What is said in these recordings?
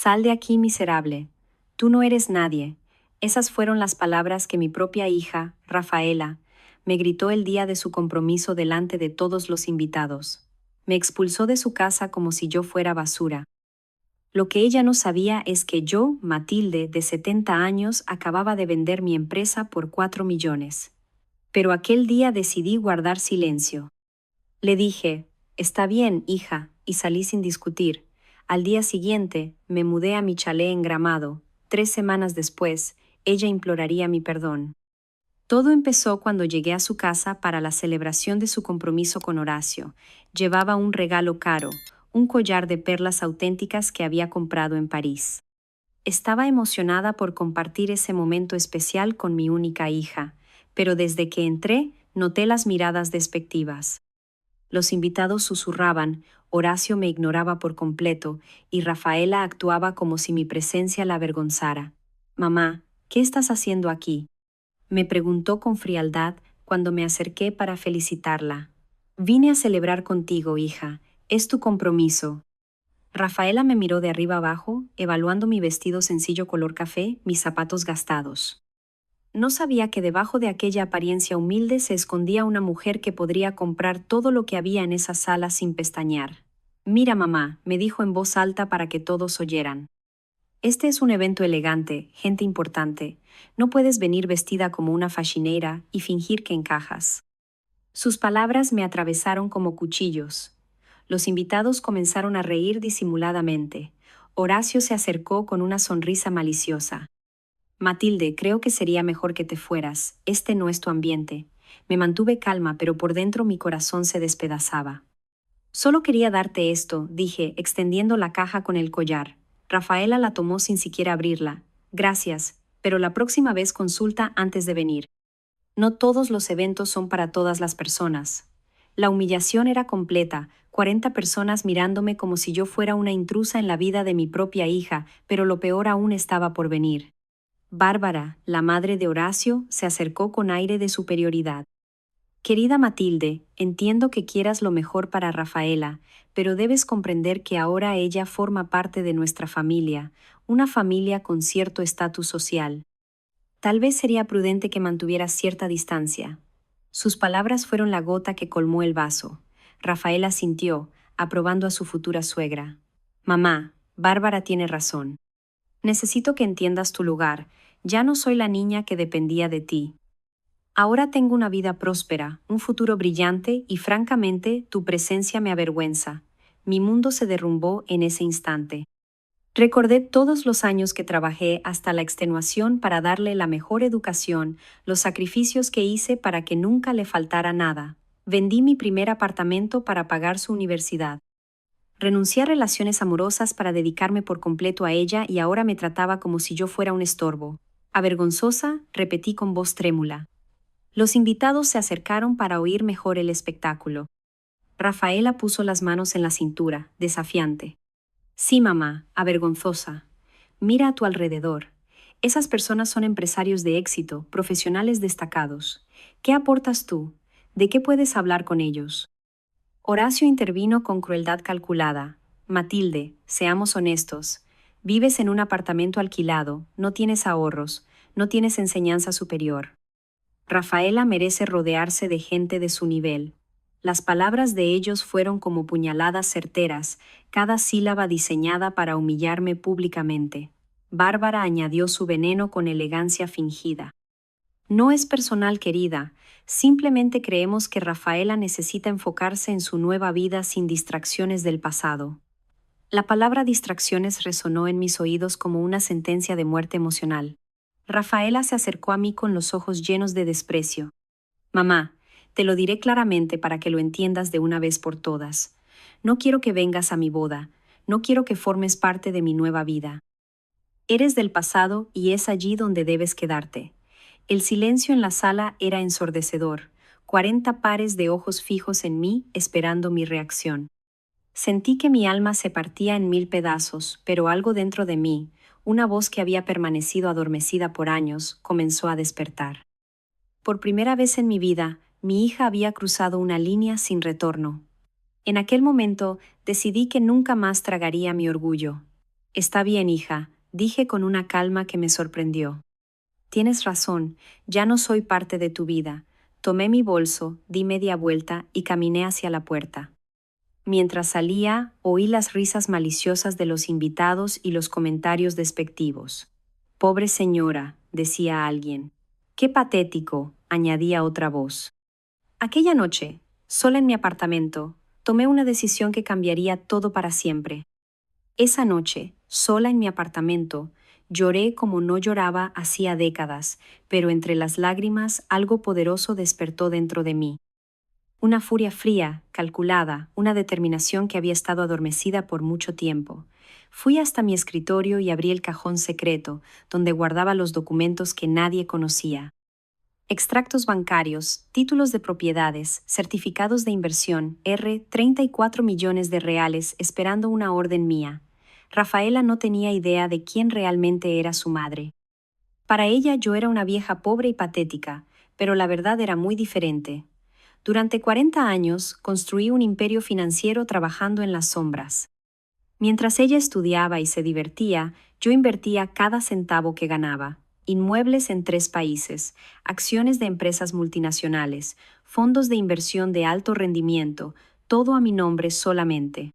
Sal de aquí, miserable. Tú no eres nadie. Esas fueron las palabras que mi propia hija, Rafaela, me gritó el día de su compromiso delante de todos los invitados. Me expulsó de su casa como si yo fuera basura. Lo que ella no sabía es que yo, Matilde, de 70 años, acababa de vender mi empresa por 4 millones. Pero aquel día decidí guardar silencio. Le dije, está bien, hija, y salí sin discutir. Al día siguiente, me mudé a mi chalet engramado. 3 semanas después, ella imploraría mi perdón. Todo empezó cuando llegué a su casa para la celebración de su compromiso con Horacio. Llevaba un regalo caro, un collar de perlas auténticas que había comprado en París. Estaba emocionada por compartir ese momento especial con mi única hija, pero desde que entré, noté las miradas despectivas. Los invitados susurraban, Horacio me ignoraba por completo y Rafaela actuaba como si mi presencia la avergonzara. Mamá, ¿qué estás haciendo aquí? Me preguntó con frialdad cuando me acerqué para felicitarla. Vine a celebrar contigo, hija. Es tu compromiso. Rafaela me miró de arriba abajo, evaluando mi vestido sencillo color café, mis zapatos gastados. No sabía que debajo de aquella apariencia humilde se escondía una mujer que podría comprar todo lo que había en esa sala sin pestañear. Mira, mamá, me dijo en voz alta para que todos oyeran. Este es un evento elegante, gente importante. No puedes venir vestida como una faxineira y fingir que encajas. Sus palabras me atravesaron como cuchillos. Los invitados comenzaron a reír disimuladamente. Horacio se acercó con una sonrisa maliciosa. Matilde, creo que sería mejor que te fueras. Este no es tu ambiente. Me mantuve calma, pero por dentro mi corazón se despedazaba. Solo quería darte esto, dije, extendiendo la caja con el collar. Rafaela la tomó sin siquiera abrirla. Gracias, pero la próxima vez consulta antes de venir. No todos los eventos son para todas las personas. La humillación era completa, 40 personas mirándome como si yo fuera una intrusa en la vida de mi propia hija, pero lo peor aún estaba por venir. Bárbara, la madre de Horacio, se acercó con aire de superioridad. Querida Matilde, entiendo que quieras lo mejor para Rafaela, pero debes comprender que ahora ella forma parte de nuestra familia, una familia con cierto estatus social. Tal vez sería prudente que mantuvieras cierta distancia. Sus palabras fueron la gota que colmó el vaso. Rafaela sintió, aprobando a su futura suegra. Mamá, Bárbara tiene razón. Necesito que entiendas tu lugar. Ya no soy la niña que dependía de ti. Ahora tengo una vida próspera, un futuro brillante y francamente tu presencia me avergüenza. Mi mundo se derrumbó en ese instante. Recordé todos los años que trabajé hasta la extenuación para darle la mejor educación, los sacrificios que hice para que nunca le faltara nada. Vendí mi primer apartamento para pagar su universidad. Renuncié a relaciones amorosas para dedicarme por completo a ella y ahora me trataba como si yo fuera un estorbo. Avergonzosa, repetí con voz trémula. Los invitados se acercaron para oír mejor el espectáculo. Rafaela puso las manos en la cintura, desafiante. Sí, mamá, avergonzosa. Mira a tu alrededor. Esas personas son empresarios de éxito, profesionales destacados. ¿Qué aportas tú? ¿De qué puedes hablar con ellos? Horacio intervino con crueldad calculada. Matilde, seamos honestos. Vives en un apartamento alquilado, no tienes ahorros, no tienes enseñanza superior. Rafaela merece rodearse de gente de su nivel. Las palabras de ellos fueron como puñaladas certeras, cada sílaba diseñada para humillarme públicamente. Bárbara añadió su veneno con elegancia fingida. No es personal, querida, simplemente creemos que Rafaela necesita enfocarse en su nueva vida sin distracciones del pasado. La palabra distracciones resonó en mis oídos como una sentencia de muerte emocional. Rafaela se acercó a mí con los ojos llenos de desprecio. Mamá, te lo diré claramente para que lo entiendas de una vez por todas. No quiero que vengas a mi boda, no quiero que formes parte de mi nueva vida. Eres del pasado y es allí donde debes quedarte. El silencio en la sala era ensordecedor, 40 pares de ojos fijos en mí esperando mi reacción. Sentí que mi alma se partía en 1000 pedazos, pero algo dentro de mí, una voz que había permanecido adormecida por años, comenzó a despertar. Por primera vez en mi vida, mi hija había cruzado una línea sin retorno. En aquel momento decidí que nunca más tragaría mi orgullo. Está bien, hija, dije con una calma que me sorprendió. Tienes razón, ya no soy parte de tu vida. Tomé mi bolso, di media vuelta y caminé hacia la puerta. Mientras salía, oí las risas maliciosas de los invitados y los comentarios despectivos. Pobre señora, decía alguien. Qué patético, añadía otra voz. Aquella noche, sola en mi apartamento, tomé una decisión que cambiaría todo para siempre. Esa noche, sola en mi apartamento, lloré como no lloraba hacía décadas, pero entre las lágrimas algo poderoso despertó dentro de mí. Una furia fría, calculada, una determinación que había estado adormecida por mucho tiempo. Fui hasta mi escritorio y abrí el cajón secreto, donde guardaba los documentos que nadie conocía. Extractos bancarios, títulos de propiedades, certificados de inversión, 34 millones de reales esperando una orden mía. Rafaela no tenía idea de quién realmente era su madre. Para ella yo era una vieja pobre y patética, pero la verdad era muy diferente. Durante 40 años construí un imperio financiero trabajando en las sombras. Mientras ella estudiaba y se divertía, yo invertía cada centavo que ganaba. Inmuebles en 3 países, acciones de empresas multinacionales, fondos de inversión de alto rendimiento, todo a mi nombre solamente.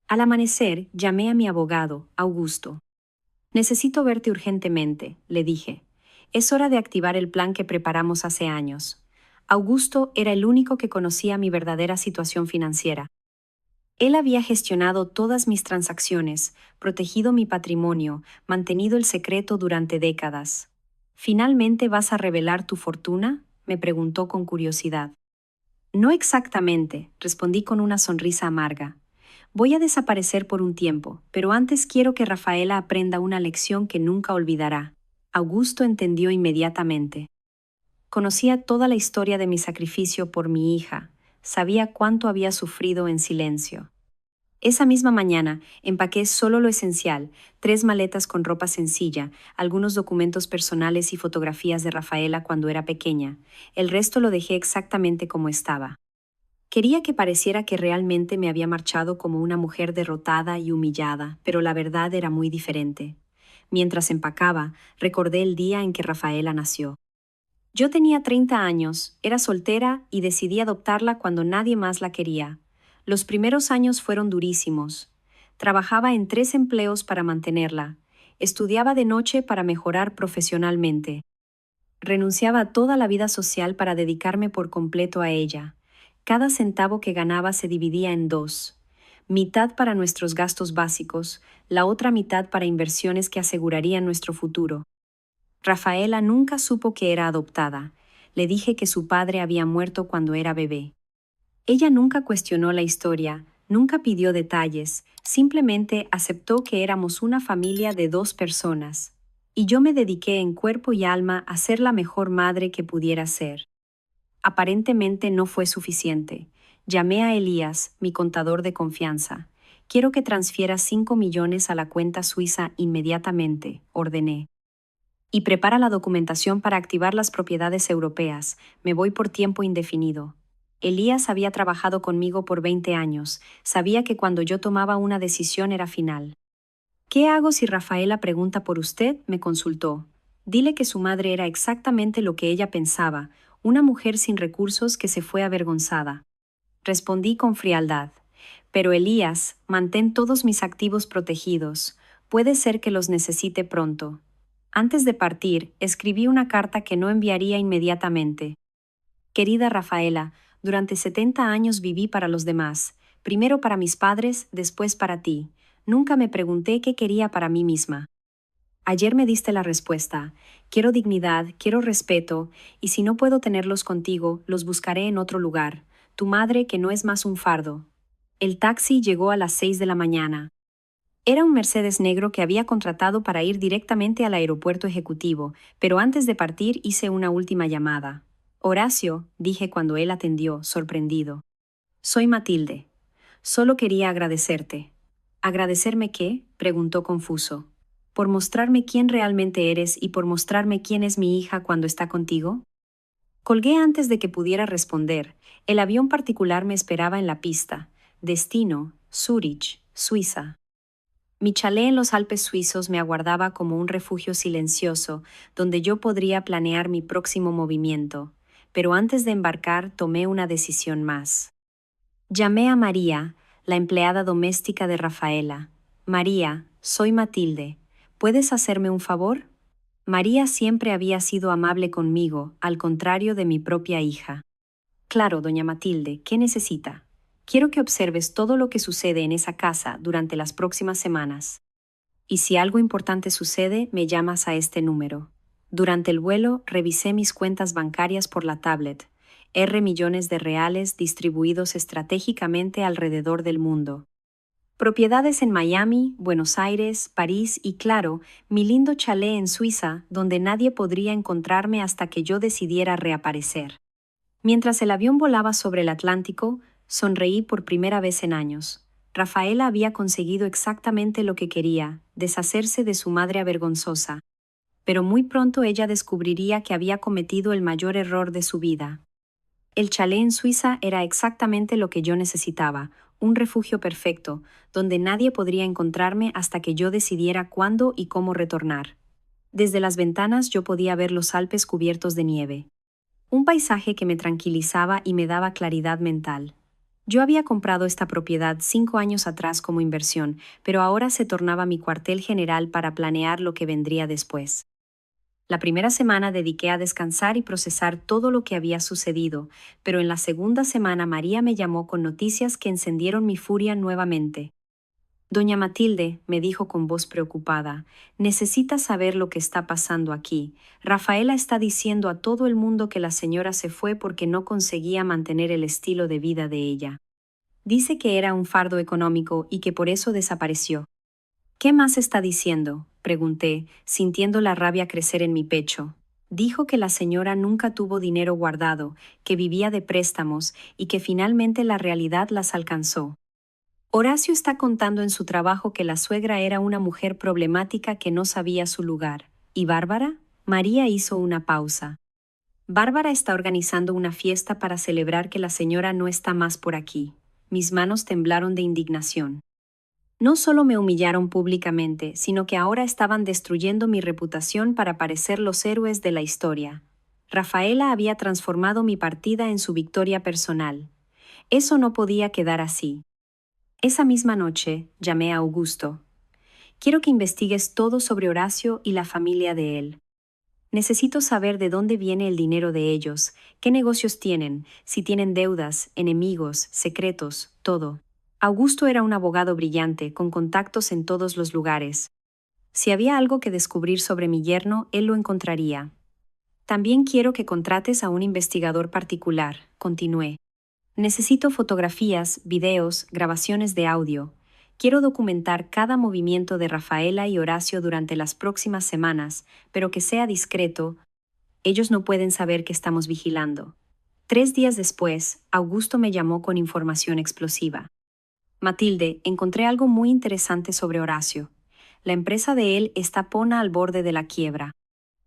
Al amanecer, llamé a mi abogado, Augusto. Necesito verte urgentemente, le dije. Es hora de activar el plan que preparamos hace años. Augusto era el único que conocía mi verdadera situación financiera. Él había gestionado todas mis transacciones, protegido mi patrimonio, mantenido el secreto durante décadas. ¿Finalmente vas a revelar tu fortuna?, me preguntó con curiosidad. No exactamente, respondí con una sonrisa amarga. Voy a desaparecer por un tiempo, pero antes quiero que Rafaela aprenda una lección que nunca olvidará. Augusto entendió inmediatamente. Conocía toda la historia de mi sacrificio por mi hija, sabía cuánto había sufrido en silencio. Esa misma mañana empaqué solo lo esencial, 3 maletas con ropa sencilla, algunos documentos personales y fotografías de Rafaela cuando era pequeña. El resto lo dejé exactamente como estaba. Quería que pareciera que realmente me había marchado como una mujer derrotada y humillada, pero la verdad era muy diferente. Mientras empacaba, recordé el día en que Rafaela nació. Yo tenía 30 años, era soltera y decidí adoptarla cuando nadie más la quería. Los primeros años fueron durísimos. Trabajaba en 3 empleos para mantenerla. Estudiaba de noche para mejorar profesionalmente. Renunciaba a toda la vida social para dedicarme por completo a ella. Cada centavo que ganaba se dividía en 2. Mitad para nuestros gastos básicos, la otra mitad para inversiones que asegurarían nuestro futuro. Rafaela nunca supo que era adoptada. Le dije que su padre había muerto cuando era bebé. Ella nunca cuestionó la historia, nunca pidió detalles, simplemente aceptó que éramos una familia de 2 personas. Y yo me dediqué en cuerpo y alma a ser la mejor madre que pudiera ser. Aparentemente no fue suficiente. Llamé a Elías, mi contador de confianza. Quiero que transfieras 5 millones a la cuenta suiza inmediatamente, ordené. Y prepara la documentación para activar las propiedades europeas. Me voy por tiempo indefinido. Elías había trabajado conmigo por 20 años. Sabía que cuando yo tomaba una decisión era final. ¿Qué hago si Rafaela pregunta por usted?, me consultó. Dile que su madre era exactamente lo que ella pensaba, una mujer sin recursos que se fue avergonzada. Respondí con frialdad. Pero Elías, mantén todos mis activos protegidos. Puede ser que los necesite pronto. Antes de partir, escribí una carta que no enviaría inmediatamente. Querida Rafaela, durante 70 años viví para los demás, primero para mis padres, después para ti. Nunca me pregunté qué quería para mí misma. Ayer me diste la respuesta. Quiero dignidad, quiero respeto, y si no puedo tenerlos contigo, los buscaré en otro lugar. Tu madre que no es más un fardo. El taxi llegó a las 6 de la mañana. Era un Mercedes negro que había contratado para ir directamente al aeropuerto ejecutivo, pero antes de partir hice una última llamada. Horacio, dije cuando él atendió, sorprendido. Soy Matilde. Solo quería agradecerte. ¿Agradecerme qué?, preguntó confuso. ¿Por mostrarme quién realmente eres y por mostrarme quién es mi hija cuando está contigo? Colgué antes de que pudiera responder. El avión particular me esperaba en la pista. Destino, Zúrich, Suiza. Mi chalet en los Alpes suizos me aguardaba como un refugio silencioso donde yo podría planear mi próximo movimiento, pero antes de embarcar tomé una decisión más. Llamé a María, la empleada doméstica de Rafaela. María, soy Matilde. ¿Puedes hacerme un favor? María siempre había sido amable conmigo, al contrario de mi propia hija. Claro, doña Matilde, ¿qué necesita? Quiero que observes todo lo que sucede en esa casa durante las próximas semanas. Y si algo importante sucede, me llamas a este número. Durante el vuelo, revisé mis cuentas bancarias por la tablet. R millones de reales distribuidos estratégicamente alrededor del mundo. Propiedades en Miami, Buenos Aires, París y, claro, mi lindo chalet en Suiza, donde nadie podría encontrarme hasta que yo decidiera reaparecer. Mientras el avión volaba sobre el Atlántico, sonreí por primera vez en años. Rafaela había conseguido exactamente lo que quería, deshacerse de su madre avergonzosa. Pero muy pronto ella descubriría que había cometido el mayor error de su vida. El chalet en Suiza era exactamente lo que yo necesitaba, un refugio perfecto, donde nadie podría encontrarme hasta que yo decidiera cuándo y cómo retornar. Desde las ventanas yo podía ver los Alpes cubiertos de nieve. Un paisaje que me tranquilizaba y me daba claridad mental. Yo había comprado esta propiedad 5 años atrás como inversión, pero ahora se tornaba mi cuartel general para planear lo que vendría después. La primera semana dediqué a descansar y procesar todo lo que había sucedido, pero en la segunda semana María me llamó con noticias que encendieron mi furia nuevamente. Doña Matilde, me dijo con voz preocupada, necesita saber lo que está pasando aquí. Rafaela está diciendo a todo el mundo que la señora se fue porque no conseguía mantener el estilo de vida de ella. Dice que era un fardo económico y que por eso desapareció. ¿Qué más está diciendo?, pregunté, sintiendo la rabia crecer en mi pecho. Dijo que la señora nunca tuvo dinero guardado, que vivía de préstamos y que finalmente la realidad las alcanzó. Horacio está contando en su trabajo que la suegra era una mujer problemática que no sabía su lugar. ¿Y Bárbara? María hizo una pausa. Bárbara está organizando una fiesta para celebrar que la señora no está más por aquí. Mis manos temblaron de indignación. No solo me humillaron públicamente, sino que ahora estaban destruyendo mi reputación para parecer los héroes de la historia. Rafaela había transformado mi partida en su victoria personal. Eso no podía quedar así. Esa misma noche llamé a Augusto. Quiero que investigues todo sobre Horacio y la familia de él. Necesito saber de dónde viene el dinero de ellos, qué negocios tienen, si tienen deudas, enemigos, secretos, todo. Augusto era un abogado brillante, con contactos en todos los lugares. Si había algo que descubrir sobre mi yerno, él lo encontraría. También quiero que contrates a un investigador particular, continué. Necesito fotografías, videos, grabaciones de audio. Quiero documentar cada movimiento de Rafaela y Horacio durante las próximas semanas, pero que sea discreto. Ellos no pueden saber que estamos vigilando. 3 días después, Augusto me llamó con información explosiva. Matilde, encontré algo muy interesante sobre Horacio. La empresa de él está pona al borde de la quiebra.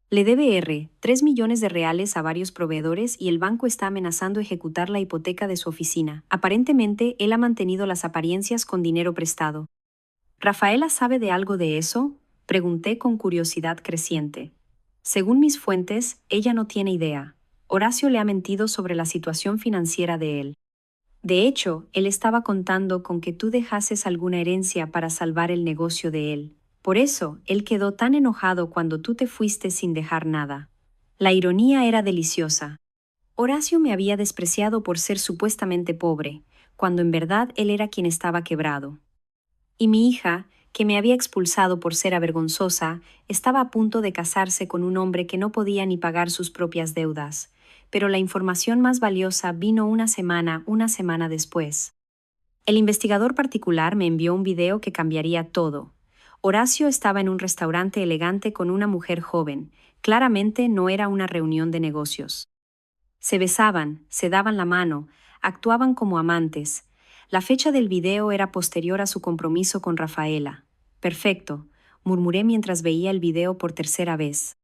Le debe 3 millones de reales a varios proveedores y el banco está amenazando ejecutar la hipoteca de su oficina. Aparentemente, él ha mantenido las apariencias con dinero prestado. ¿Rafaela sabe de algo de eso?, pregunté con curiosidad creciente. Según mis fuentes, ella no tiene idea. Horacio le ha mentido sobre la situación financiera de él. De hecho, él estaba contando con que tú dejases alguna herencia para salvar el negocio de él. Por eso, él quedó tan enojado cuando tú te fuiste sin dejar nada. La ironía era deliciosa. Horacio me había despreciado por ser supuestamente pobre, cuando en verdad él era quien estaba quebrado. Y mi hija, que me había expulsado por ser avergonzosa, estaba a punto de casarse con un hombre que no podía ni pagar sus propias deudas. Pero la información más valiosa vino una semana después. El investigador particular me envió un video que cambiaría todo. Horacio estaba en un restaurante elegante con una mujer joven. Claramente no era una reunión de negocios. Se besaban, se daban la mano, actuaban como amantes. La fecha del video era posterior a su compromiso con Rafaela. Perfecto, murmuré mientras veía el video por tercera vez.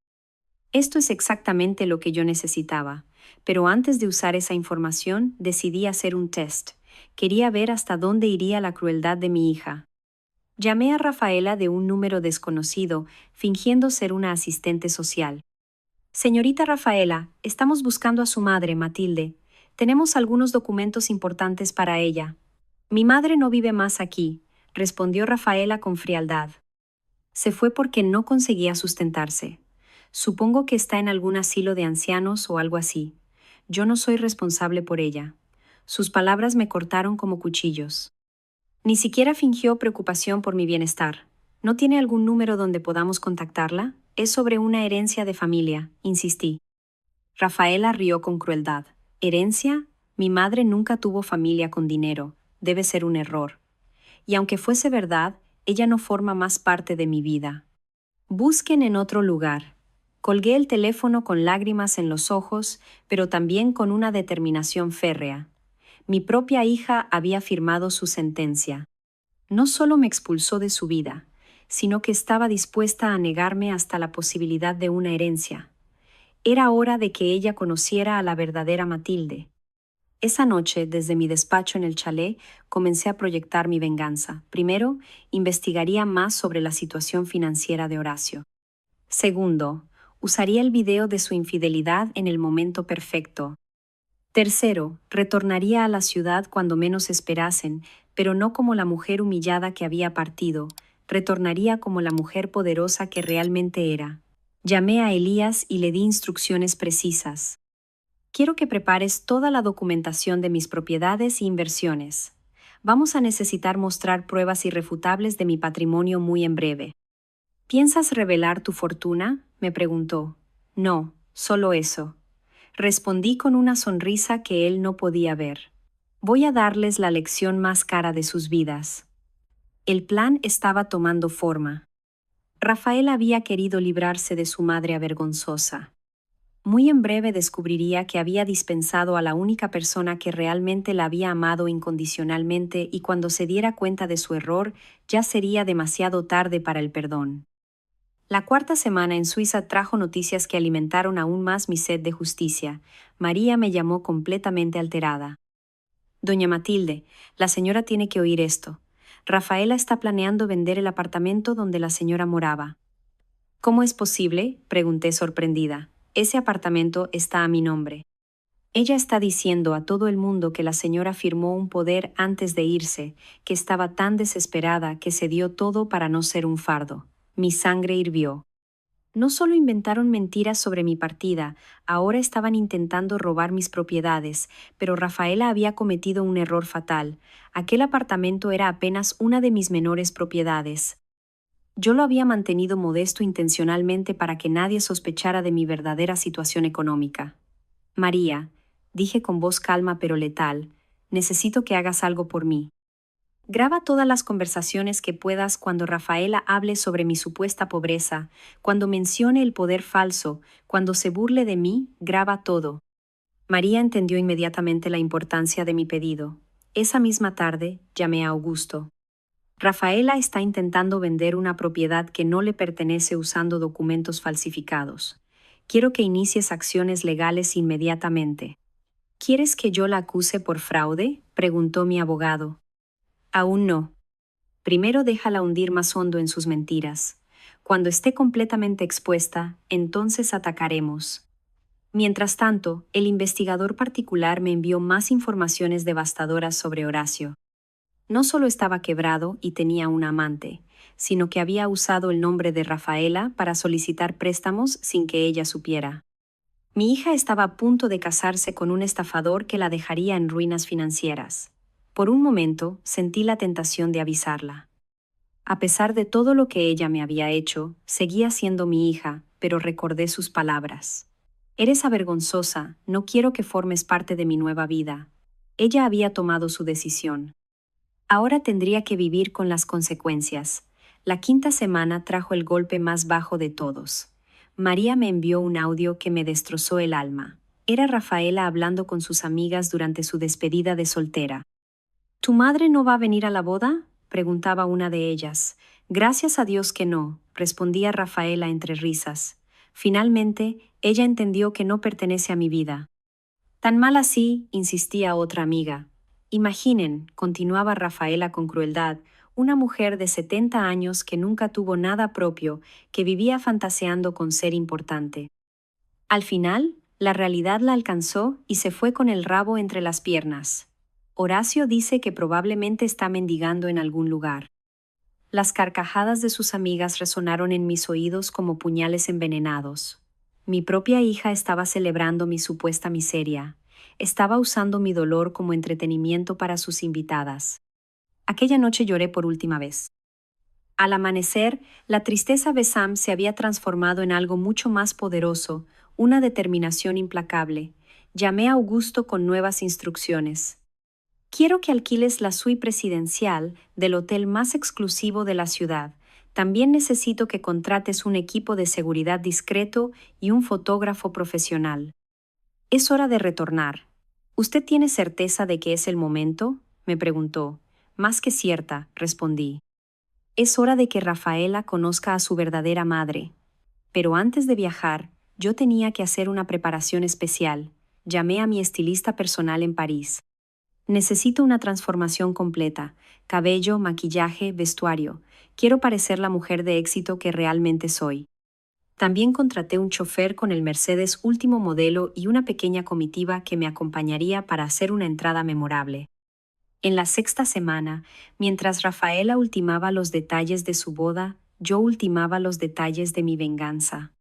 Esto es exactamente lo que yo necesitaba, pero antes de usar esa información decidí hacer un test. Quería ver hasta dónde iría la crueldad de mi hija. Llamé a Rafaela de un número desconocido, fingiendo ser una asistente social. Señorita Rafaela, estamos buscando a su madre, Matilde. Tenemos algunos documentos importantes para ella. Mi madre no vive más aquí, respondió Rafaela con frialdad. Se fue porque no conseguía sustentarse. Supongo que está en algún asilo de ancianos o algo así. Yo no soy responsable por ella. Sus palabras me cortaron como cuchillos. Ni siquiera fingió preocupación por mi bienestar. ¿No tiene algún número donde podamos contactarla? Es sobre una herencia de familia, insistí. Rafaela rió con crueldad. ¿Herencia? Mi madre nunca tuvo familia con dinero. Debe ser un error. Y aunque fuese verdad, ella no forma más parte de mi vida. Busquen en otro lugar. Colgué el teléfono con lágrimas en los ojos, pero también con una determinación férrea. Mi propia hija había firmado su sentencia. No solo me expulsó de su vida, sino que estaba dispuesta a negarme hasta la posibilidad de una herencia. Era hora de que ella conociera a la verdadera Matilde. Esa noche, desde mi despacho en el chalet, comencé a proyectar mi venganza. Primero, investigaría más sobre la situación financiera de Horacio. Segundo, usaría el video de su infidelidad en el momento perfecto. Tercero, retornaría a la ciudad cuando menos esperasen, pero no como la mujer humillada que había partido, retornaría como la mujer poderosa que realmente era. Llamé a Elías y le di instrucciones precisas. Quiero que prepares toda la documentación de mis propiedades e inversiones. Vamos a necesitar mostrar pruebas irrefutables de mi patrimonio muy en breve. ¿Piensas revelar tu fortuna?, me preguntó. No, solo eso. Respondí con una sonrisa que él no podía ver. Voy a darles la lección más cara de sus vidas. El plan estaba tomando forma. Rafael había querido librarse de su madre avergonzosa. Muy en breve descubriría que había dispensado a la única persona que realmente la había amado incondicionalmente y cuando se diera cuenta de su error, ya sería demasiado tarde para el perdón. La cuarta semana en Suiza trajo noticias que alimentaron aún más mi sed de justicia. María me llamó completamente alterada. Doña Matilde, la señora tiene que oír esto. Rafaela está planeando vender el apartamento donde la señora moraba. ¿Cómo es posible?, pregunté sorprendida. Ese apartamento está a mi nombre. Ella está diciendo a todo el mundo que la señora firmó un poder antes de irse, que estaba tan desesperada que se dio todo para no ser un fardo. Mi sangre hirvió. No solo inventaron mentiras sobre mi partida, ahora estaban intentando robar mis propiedades, pero Rafaela había cometido un error fatal. Aquel apartamento era apenas una de mis menores propiedades. Yo lo había mantenido modesto intencionalmente para que nadie sospechara de mi verdadera situación económica. María, dije con voz calma pero letal, necesito que hagas algo por mí. Graba todas las conversaciones que puedas cuando Rafaela hable sobre mi supuesta pobreza, cuando mencione el poder falso, cuando se burle de mí, graba todo. María entendió inmediatamente la importancia de mi pedido. Esa misma tarde, llamé a Augusto. Rafaela está intentando vender una propiedad que no le pertenece usando documentos falsificados. Quiero que inicies acciones legales inmediatamente. ¿Quieres que yo la acuse por fraude?, preguntó mi abogado. Aún no. Primero déjala hundir más hondo en sus mentiras. Cuando esté completamente expuesta, entonces atacaremos. Mientras tanto, el investigador particular me envió más informaciones devastadoras sobre Horacio. No solo estaba quebrado y tenía una amante, sino que había usado el nombre de Rafaela para solicitar préstamos sin que ella supiera. Mi hija estaba a punto de casarse con un estafador que la dejaría en ruinas financieras. Por un momento sentí la tentación de avisarla. A pesar de todo lo que ella me había hecho, seguía siendo mi hija, pero recordé sus palabras. Eres avergonzosa, no quiero que formes parte de mi nueva vida. Ella había tomado su decisión. Ahora tendría que vivir con las consecuencias. La quinta semana trajo el golpe más bajo de todos. María me envió un audio que me destrozó el alma. Era Rafaela hablando con sus amigas durante su despedida de soltera. ¿Tu madre no va a venir a la boda?, preguntaba una de ellas. Gracias a Dios que no, respondía Rafaela entre risas. Finalmente, ella entendió que no pertenece a mi vida. Tan mal así, insistía otra amiga. Imaginen, continuaba Rafaela con crueldad, una mujer de 70 años que nunca tuvo nada propio, que vivía fantaseando con ser importante. Al final, la realidad la alcanzó y se fue con el rabo entre las piernas. Horacio dice que probablemente está mendigando en algún lugar. Las carcajadas de sus amigas resonaron en mis oídos como puñales envenenados. Mi propia hija estaba celebrando mi supuesta miseria. Estaba usando mi dolor como entretenimiento para sus invitadas. Aquella noche lloré por última vez. Al amanecer, la tristeza de Sam se había transformado en algo mucho más poderoso, una determinación implacable. Llamé a Augusto con nuevas instrucciones. Quiero que alquiles la suite presidencial del hotel más exclusivo de la ciudad. También necesito que contrates un equipo de seguridad discreto y un fotógrafo profesional. Es hora de retornar. ¿Usted tiene certeza de que es el momento?, me preguntó. Más que cierta, respondí. Es hora de que Rafaela conozca a su verdadera madre. Pero antes de viajar, yo tenía que hacer una preparación especial. Llamé a mi estilista personal en París. Necesito una transformación completa: cabello, maquillaje, vestuario. Quiero parecer la mujer de éxito que realmente soy. También contraté un chofer con el Mercedes último modelo y una pequeña comitiva que me acompañaría para hacer una entrada memorable. En la sexta semana, mientras Rafaela ultimaba los detalles de su boda, yo ultimaba los detalles de mi venganza.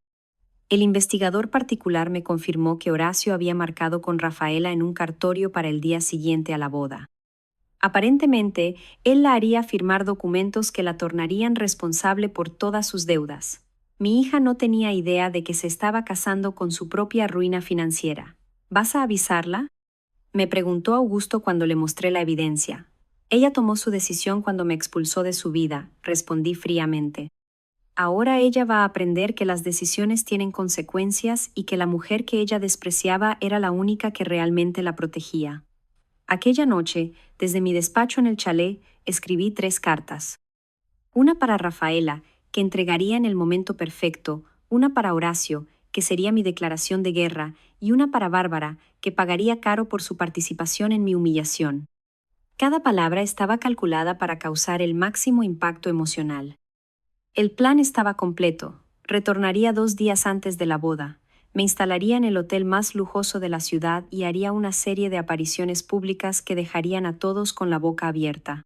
El investigador particular me confirmó que Horacio había marcado con Rafaela en un cartorio para el día siguiente a la boda. Aparentemente, él la haría firmar documentos que la tornarían responsable por todas sus deudas. Mi hija no tenía idea de que se estaba casando con su propia ruina financiera. ¿Vas a avisarla?, me preguntó Augusto cuando le mostré la evidencia. Ella tomó su decisión cuando me expulsó de su vida, respondí fríamente. Ahora ella va a aprender que las decisiones tienen consecuencias y que la mujer que ella despreciaba era la única que realmente la protegía. Aquella noche, desde mi despacho en el chalet, escribí 3 cartas. Una para Rafaela, que entregaría en el momento perfecto; una para Horacio, que sería mi declaración de guerra; y una para Bárbara, que pagaría caro por su participación en mi humillación. Cada palabra estaba calculada para causar el máximo impacto emocional. El plan estaba completo. Retornaría 2 días antes de la boda. Me instalaría en el hotel más lujoso de la ciudad y haría una serie de apariciones públicas que dejarían a todos con la boca abierta.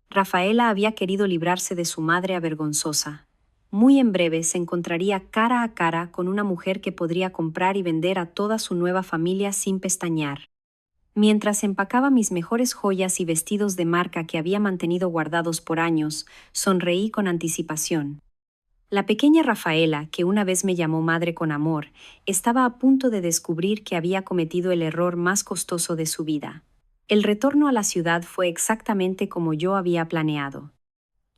Rafaela había querido librarse de su madre avergonzosa. Muy en breve se encontraría cara a cara con una mujer que podría comprar y vender a toda su nueva familia sin pestañear. Mientras empacaba mis mejores joyas y vestidos de marca que había mantenido guardados por años, sonreí con anticipación. La pequeña Rafaela, que una vez me llamó madre con amor, estaba a punto de descubrir que había cometido el error más costoso de su vida. El retorno a la ciudad fue exactamente como yo había planeado.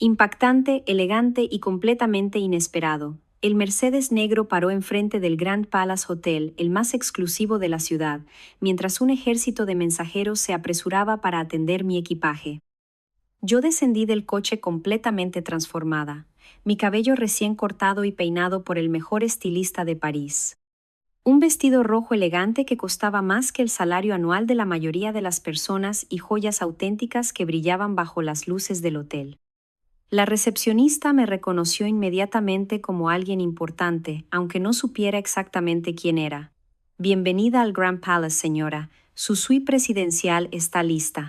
Impactante, elegante y completamente inesperado. El Mercedes negro paró enfrente del Grand Palace Hotel, el más exclusivo de la ciudad, mientras un ejército de mensajeros se apresuraba para atender mi equipaje. Yo descendí del coche completamente transformada, mi cabello recién cortado y peinado por el mejor estilista de París. Un vestido rojo elegante que costaba más que el salario anual de la mayoría de las personas y joyas auténticas que brillaban bajo las luces del hotel. La recepcionista me reconoció inmediatamente como alguien importante, aunque no supiera exactamente quién era. Bienvenida al Grand Palace, señora. Su suite presidencial está lista.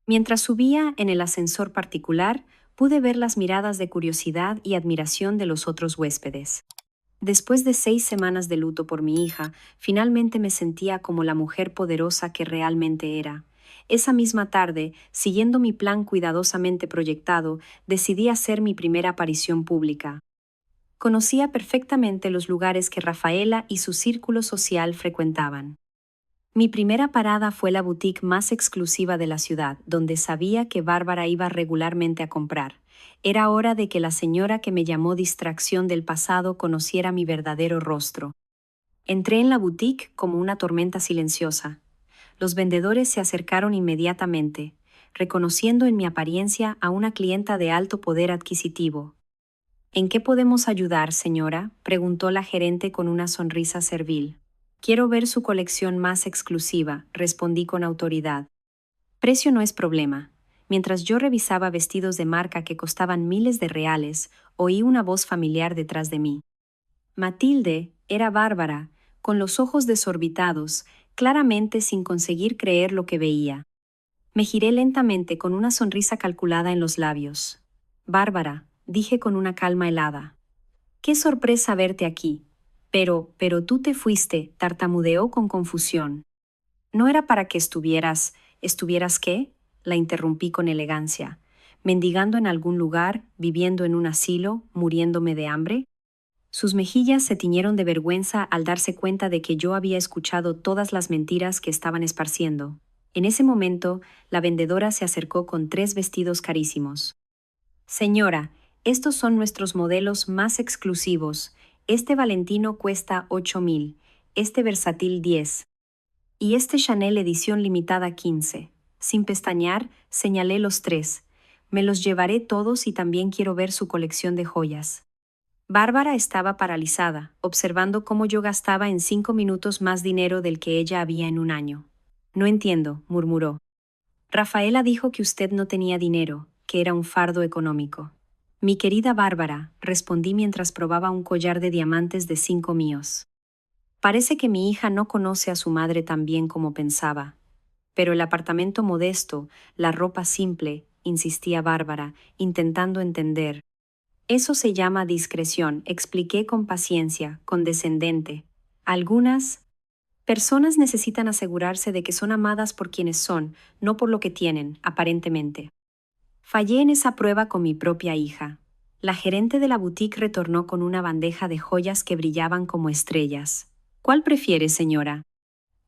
Mientras subía en el ascensor particular, pude ver las miradas de curiosidad y admiración de los otros huéspedes. Después de 6 semanas de luto por mi hija, finalmente me sentía como la mujer poderosa que realmente era. Esa misma tarde, siguiendo mi plan cuidadosamente proyectado, decidí hacer mi primera aparición pública. Conocía perfectamente los lugares que Rafaela y su círculo social frecuentaban. Mi primera parada fue la boutique más exclusiva de la ciudad, donde sabía que Bárbara iba regularmente a comprar. Era hora de que la señora que me llamó distracción del pasado conociera mi verdadero rostro. Entré en la boutique como una tormenta silenciosa. Los vendedores se acercaron inmediatamente, reconociendo en mi apariencia a una clienta de alto poder adquisitivo. ¿En qué podemos ayudar, señora?, preguntó la gerente con una sonrisa servil. Quiero ver su colección más exclusiva, respondí con autoridad. Precio no es problema. Mientras yo revisaba vestidos de marca que costaban miles de reales, oí una voz familiar detrás de mí. Matilde era Bárbara, con los ojos desorbitados, claramente sin conseguir creer lo que veía. Me giré lentamente con una sonrisa calculada en los labios. Bárbara, dije con una calma helada. Qué sorpresa verte aquí. Pero tú te fuiste, tartamudeó con confusión. No era para que ¿estuvieras qué? La interrumpí con elegancia. ¿Mendigando en algún lugar, viviendo en un asilo, muriéndome de hambre? Sus mejillas se tiñeron de vergüenza al darse cuenta de que yo había escuchado todas las mentiras que estaban esparciendo. En ese momento, la vendedora se acercó con 3 vestidos carísimos. Señora, estos son nuestros modelos más exclusivos. Este Valentino cuesta 8.000, este Versatil 10 y este Chanel edición limitada 15. Sin pestañear, señalé los 3. Me los llevaré todos y también quiero ver su colección de joyas. Bárbara estaba paralizada, observando cómo yo gastaba en 5 minutos más dinero del que ella había en un año. No entiendo, murmuró. Rafaela dijo que usted no tenía dinero, que era un fardo económico. Mi querida Bárbara, respondí mientras probaba un collar de diamantes de 5 míos. Parece que mi hija no conoce a su madre tan bien como pensaba. Pero el apartamento modesto, la ropa simple, insistía Bárbara, intentando entender. Eso se llama discreción, expliqué con paciencia, condescendente. Algunas personas necesitan asegurarse de que son amadas por quienes son, no por lo que tienen, aparentemente. Fallé en esa prueba con mi propia hija. La gerente de la boutique retornó con una bandeja de joyas que brillaban como estrellas. ¿Cuál prefiere, señora?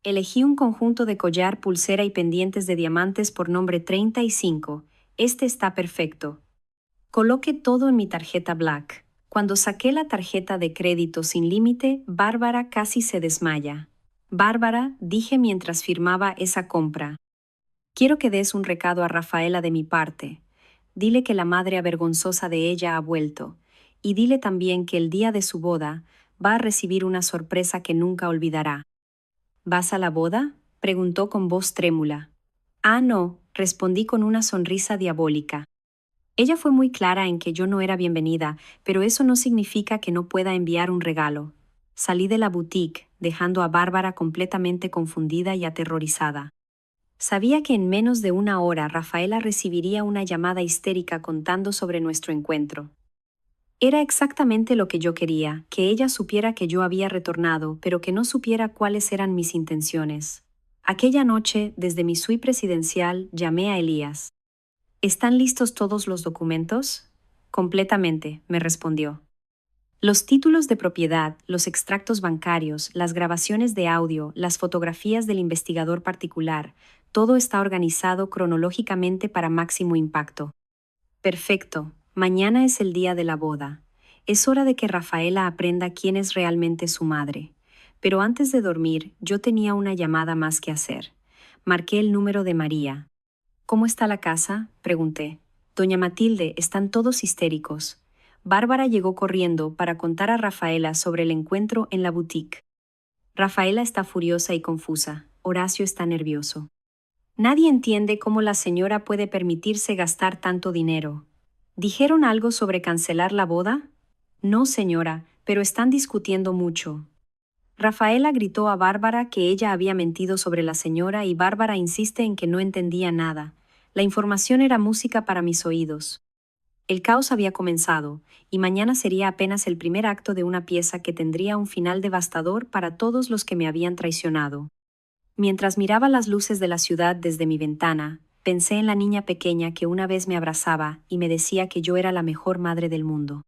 Elegí un conjunto de collar, pulsera y pendientes de diamantes por nombre 35. Este está perfecto. Coloqué todo en mi tarjeta Black. Cuando saqué la tarjeta de crédito sin límite, Bárbara casi se desmaya. Bárbara, dije mientras firmaba esa compra. Quiero que des un recado a Rafaela de mi parte. Dile que la madre avergonzosa de ella ha vuelto. Y dile también que el día de su boda va a recibir una sorpresa que nunca olvidará. ¿Vas a la boda? Preguntó con voz trémula. Ah, no, respondí con una sonrisa diabólica. Ella fue muy clara en que yo no era bienvenida, pero eso no significa que no pueda enviar un regalo. Salí de la boutique, dejando a Bárbara completamente confundida y aterrorizada. Sabía que en menos de una hora Rafaela recibiría una llamada histérica contando sobre nuestro encuentro. Era exactamente lo que yo quería, que ella supiera que yo había retornado, pero que no supiera cuáles eran mis intenciones. Aquella noche, desde mi suite presidencial, llamé a Elías. ¿Están listos todos los documentos? Completamente, me respondió. Los títulos de propiedad, los extractos bancarios, las grabaciones de audio, las fotografías del investigador particular, todo está organizado cronológicamente para máximo impacto. Perfecto, mañana es el día de la boda. Es hora de que Rafaela aprenda quién es realmente su madre. Pero antes de dormir, yo tenía una llamada más que hacer. Marqué el número de María. ¿Cómo está la casa?, pregunté. Doña Matilde, están todos histéricos. Bárbara llegó corriendo para contar a Rafaela sobre el encuentro en la boutique. Rafaela está furiosa y confusa. Horacio está nervioso. Nadie entiende cómo la señora puede permitirse gastar tanto dinero. ¿Dijeron algo sobre cancelar la boda? No, señora, pero están discutiendo mucho. Rafaela gritó a Bárbara que ella había mentido sobre la señora y Bárbara insiste en que no entendía nada. La información era música para mis oídos. El caos había comenzado, y mañana sería apenas el primer acto de una pieza que tendría un final devastador para todos los que me habían traicionado. Mientras miraba las luces de la ciudad desde mi ventana, pensé en la niña pequeña que una vez me abrazaba y me decía que yo era la mejor madre del mundo.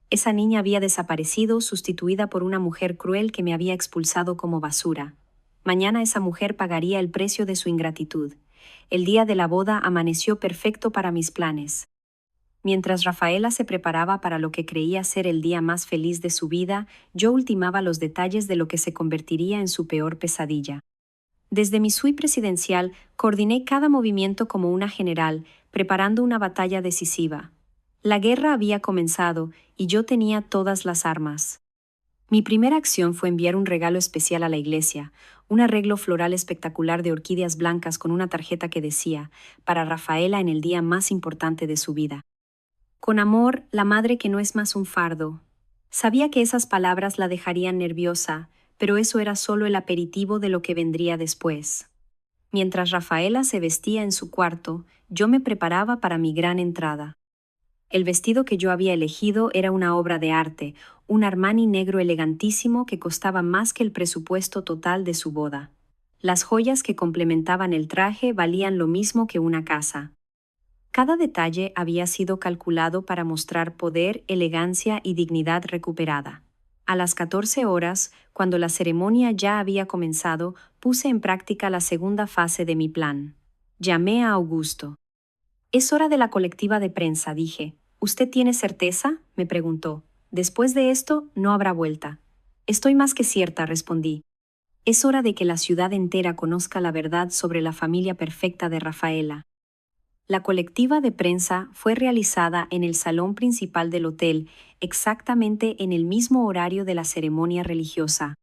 Esa niña había desaparecido, sustituida por una mujer cruel que me había expulsado como basura. Mañana esa mujer pagaría el precio de su ingratitud. El día de la boda amaneció perfecto para mis planes. Mientras Rafaela se preparaba para lo que creía ser el día más feliz de su vida, yo ultimaba los detalles de lo que se convertiría en su peor pesadilla. Desde mi suite presidencial, coordiné cada movimiento como una general, preparando una batalla decisiva. La guerra había comenzado y yo tenía todas las armas. Mi primera acción fue enviar un regalo especial a la iglesia, Un arreglo floral espectacular de orquídeas blancas con una tarjeta que decía, para Rafaela en el día más importante de su vida. Con amor, la madre que no es más un fardo. Sabía que esas palabras la dejarían nerviosa, pero eso era solo el aperitivo de lo que vendría después. Mientras Rafaela se vestía en su cuarto, yo me preparaba para mi gran entrada. El vestido que yo había elegido era una obra de arte, un Armani negro elegantísimo que costaba más que el presupuesto total de su boda. Las joyas que complementaban el traje valían lo mismo que una casa. Cada detalle había sido calculado para mostrar poder, elegancia y dignidad recuperada. A las 14 horas, cuando la ceremonia ya había comenzado, puse en práctica la segunda fase de mi plan. Llamé a Augusto. «Es hora de la colectiva de prensa», dije. «¿Usted tiene certeza?», me preguntó. «Después de esto, no habrá vuelta». «Estoy más que cierta», respondí. «Es hora de que la ciudad entera conozca la verdad sobre la familia perfecta de Rafaela». La colectiva de prensa fue realizada en el salón principal del hotel, exactamente en el mismo horario de la ceremonia religiosa.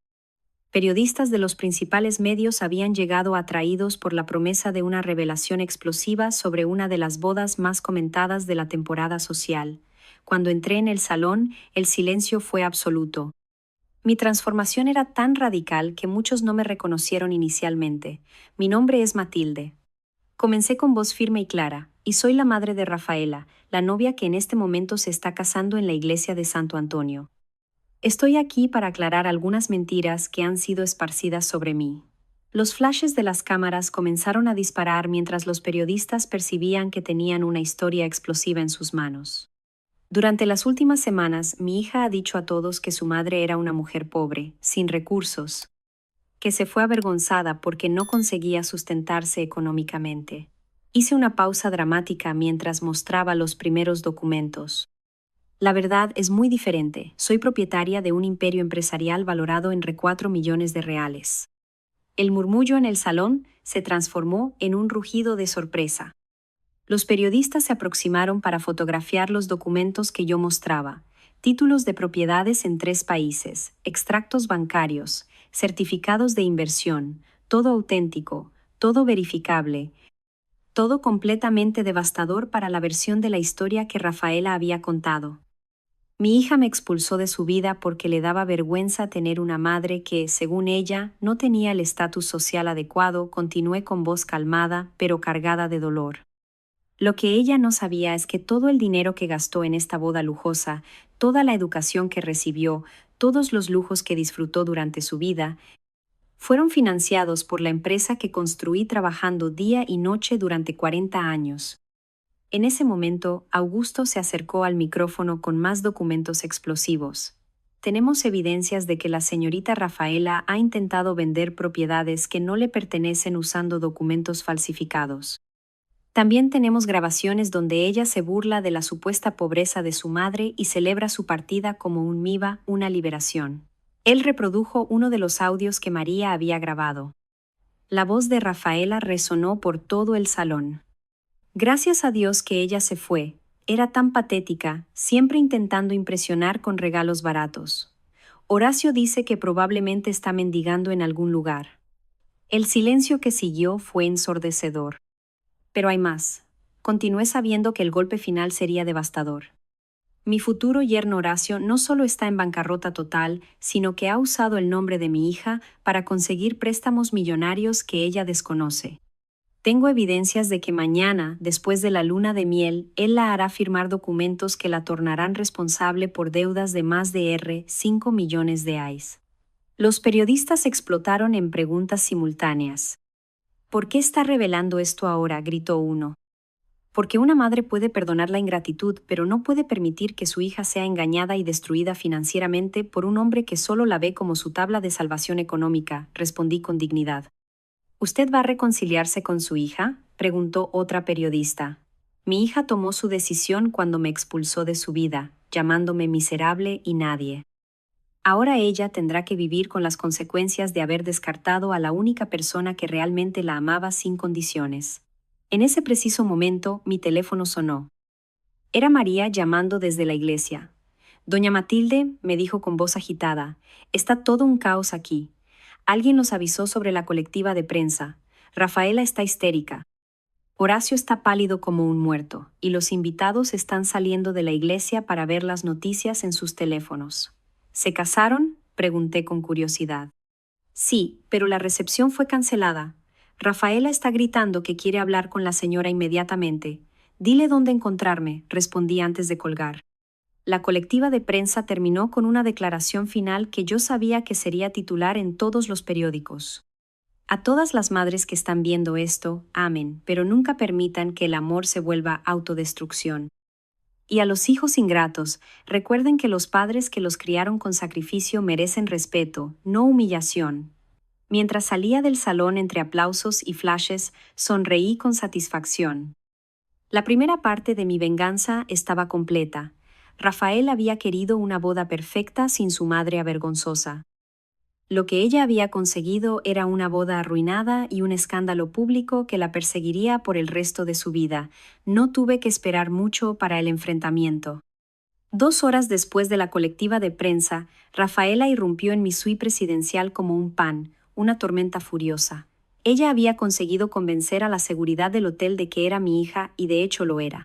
Periodistas de los principales medios habían llegado atraídos por la promesa de una revelación explosiva sobre una de las bodas más comentadas de la temporada social. Cuando entré en el salón, el silencio fue absoluto. Mi transformación era tan radical que muchos no me reconocieron inicialmente. Mi nombre es Matilde. Comencé con voz firme y clara, y soy la madre de Rafaela, la novia que en este momento se está casando en la iglesia de Santo Antonio. Estoy aquí para aclarar algunas mentiras que han sido esparcidas sobre mí. Los flashes de las cámaras comenzaron a disparar mientras los periodistas percibían que tenían una historia explosiva en sus manos. Durante las últimas semanas, mi hija ha dicho a todos que su madre era una mujer pobre, sin recursos, que se fue avergonzada porque no conseguía sustentarse económicamente. Hice una pausa dramática mientras mostraba los primeros documentos. La verdad es muy diferente. Soy propietaria de un imperio empresarial valorado en 4 millones de reales. El murmullo en el salón se transformó en un rugido de sorpresa. Los periodistas se aproximaron para fotografiar los documentos que yo mostraba. Títulos de propiedades en 3 países, extractos bancarios, certificados de inversión, todo auténtico, todo verificable, todo completamente devastador para la versión de la historia que Rafaela había contado. Mi hija me expulsó de su vida porque le daba vergüenza tener una madre que, según ella, no tenía el estatus social adecuado. Continué con voz calmada, pero cargada de dolor. Lo que ella no sabía es que todo el dinero que gastó en esta boda lujosa, toda la educación que recibió, todos los lujos que disfrutó durante su vida, fueron financiados por la empresa que construí trabajando día y noche durante 40 años. En ese momento, Augusto se acercó al micrófono con más documentos explosivos. Tenemos evidencias de que la señorita Rafaela ha intentado vender propiedades que no le pertenecen usando documentos falsificados. También tenemos grabaciones donde ella se burla de la supuesta pobreza de su madre y celebra su partida como un MIBA, una liberación. Él reprodujo uno de los audios que María había grabado. La voz de Rafaela resonó por todo el salón. Gracias a Dios que ella se fue. Era tan patética, siempre intentando impresionar con regalos baratos. Horacio dice que probablemente está mendigando en algún lugar. El silencio que siguió fue ensordecedor. Pero hay más. Continué sabiendo que el golpe final sería devastador. Mi futuro yerno Horacio no solo está en bancarrota total, sino que ha usado el nombre de mi hija para conseguir préstamos millonarios que ella desconoce. Tengo evidencias de que mañana, después de la luna de miel, él la hará firmar documentos que la tornarán responsable por deudas de más de 5 millones de AIS. Los periodistas explotaron en preguntas simultáneas. «¿Por qué está revelando esto ahora?», gritó uno. «Porque una madre puede perdonar la ingratitud, pero no puede permitir que su hija sea engañada y destruida financieramente por un hombre que solo la ve como su tabla de salvación económica», respondí con dignidad. «¿Usted va a reconciliarse con su hija?», preguntó otra periodista. «Mi hija tomó su decisión cuando me expulsó de su vida, llamándome miserable y nadie. Ahora ella tendrá que vivir con las consecuencias de haber descartado a la única persona que realmente la amaba sin condiciones». En ese preciso momento, mi teléfono sonó. Era María llamando desde la iglesia. «Doña Matilde», me dijo con voz agitada, «está todo un caos aquí. Alguien nos avisó sobre la colectiva de prensa. Rafaela está histérica. Horacio está pálido como un muerto, y los invitados están saliendo de la iglesia para ver las noticias en sus teléfonos. ¿Se casaron?, pregunté con curiosidad. Sí, pero la recepción fue cancelada. Rafaela está gritando que quiere hablar con la señora inmediatamente. Dile dónde encontrarme, respondí antes de colgar. La colectiva de prensa terminó con una declaración final que yo sabía que sería titular en todos los periódicos. A todas las madres que están viendo esto, amen, pero nunca permitan que el amor se vuelva autodestrucción. Y a los hijos ingratos, recuerden que los padres que los criaron con sacrificio merecen respeto, no humillación. Mientras salía del salón entre aplausos y flashes, sonreí con satisfacción. La primera parte de mi venganza estaba completa. Rafael había querido una boda perfecta sin su madre avergonzosa. Lo que ella había conseguido era una boda arruinada y un escándalo público que la perseguiría por el resto de su vida. No tuve que esperar mucho para el enfrentamiento. 2 horas después de la colectiva de prensa, Rafaela irrumpió en mi suite presidencial como un pan, una tormenta furiosa. Ella había conseguido convencer a la seguridad del hotel de que era mi hija y de hecho lo era.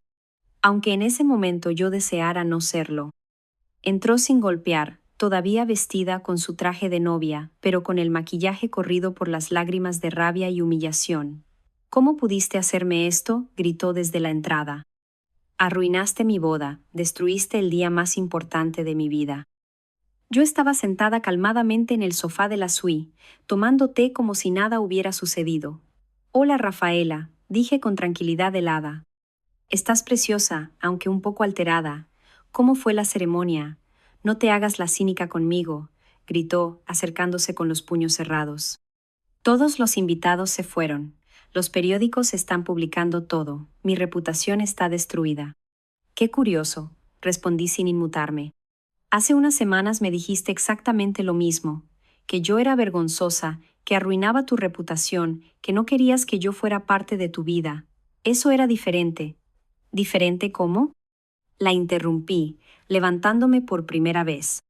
Aunque en ese momento yo deseara no serlo. Entró sin golpear, todavía vestida con su traje de novia, pero con el maquillaje corrido por las lágrimas de rabia y humillación. ¿Cómo pudiste hacerme esto?, gritó desde la entrada. Arruinaste mi boda, destruiste el día más importante de mi vida. Yo estaba sentada calmadamente en el sofá de la suite, tomando té como si nada hubiera sucedido. Hola, Rafaela, dije con tranquilidad helada. Estás preciosa, aunque un poco alterada. ¿Cómo fue la ceremonia? No te hagas la cínica conmigo, gritó, acercándose con los puños cerrados. Todos los invitados se fueron. Los periódicos están publicando todo. Mi reputación está destruida. Qué curioso, respondí sin inmutarme. Hace unas semanas me dijiste exactamente lo mismo, que yo era vergonzosa, que arruinaba tu reputación, que no querías que yo fuera parte de tu vida. Eso era diferente. ¿Diferente cómo? La interrumpí, levantándome por primera vez.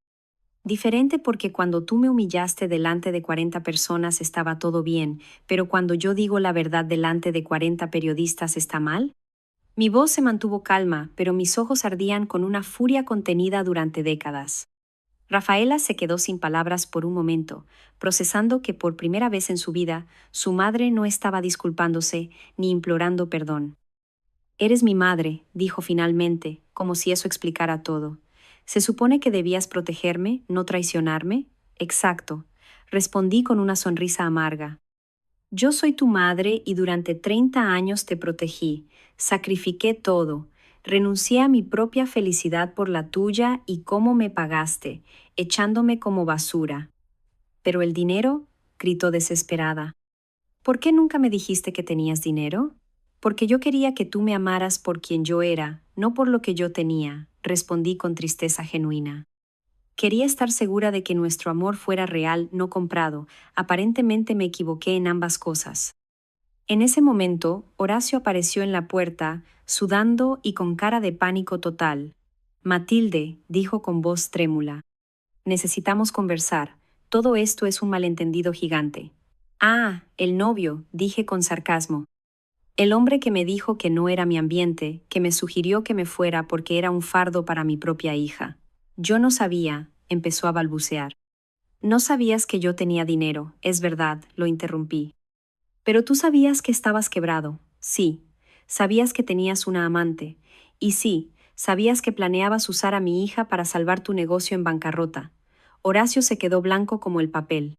Diferente porque cuando tú me humillaste delante de 40 personas estaba todo bien, pero cuando yo digo la verdad delante de 40 periodistas está mal. Mi voz se mantuvo calma, pero mis ojos ardían con una furia contenida durante décadas. Rafaela se quedó sin palabras por un momento, procesando que por primera vez en su vida, su madre no estaba disculpándose ni implorando perdón. Eres mi madre, dijo finalmente, como si eso explicara todo. ¿Se supone que debías protegerme, no traicionarme? Exacto, respondí con una sonrisa amarga. Yo soy tu madre y durante 30 años te protegí, sacrifiqué todo, renuncié a mi propia felicidad por la tuya y cómo me pagaste, echándome como basura. ¿Pero el dinero?, gritó desesperada. ¿Por qué nunca me dijiste que tenías dinero? Porque yo quería que tú me amaras por quien yo era, no por lo que yo tenía, respondí con tristeza genuina. Quería estar segura de que nuestro amor fuera real, no comprado. Aparentemente me equivoqué en ambas cosas. En ese momento, Horacio apareció en la puerta, sudando y con cara de pánico total. Matilde, dijo con voz trémula. Necesitamos conversar. Todo esto es un malentendido gigante. Ah, el novio, dije con sarcasmo. El hombre que me dijo que no era mi ambiente, que me sugirió que me fuera porque era un fardo para mi propia hija. Yo no sabía, empezó a balbucear. No sabías que yo tenía dinero, es verdad, lo interrumpí. Pero tú sabías que estabas quebrado, sí. Sabías que tenías una amante. Y sí, sabías que planeabas usar a mi hija para salvar tu negocio en bancarrota. Horacio se quedó blanco como el papel.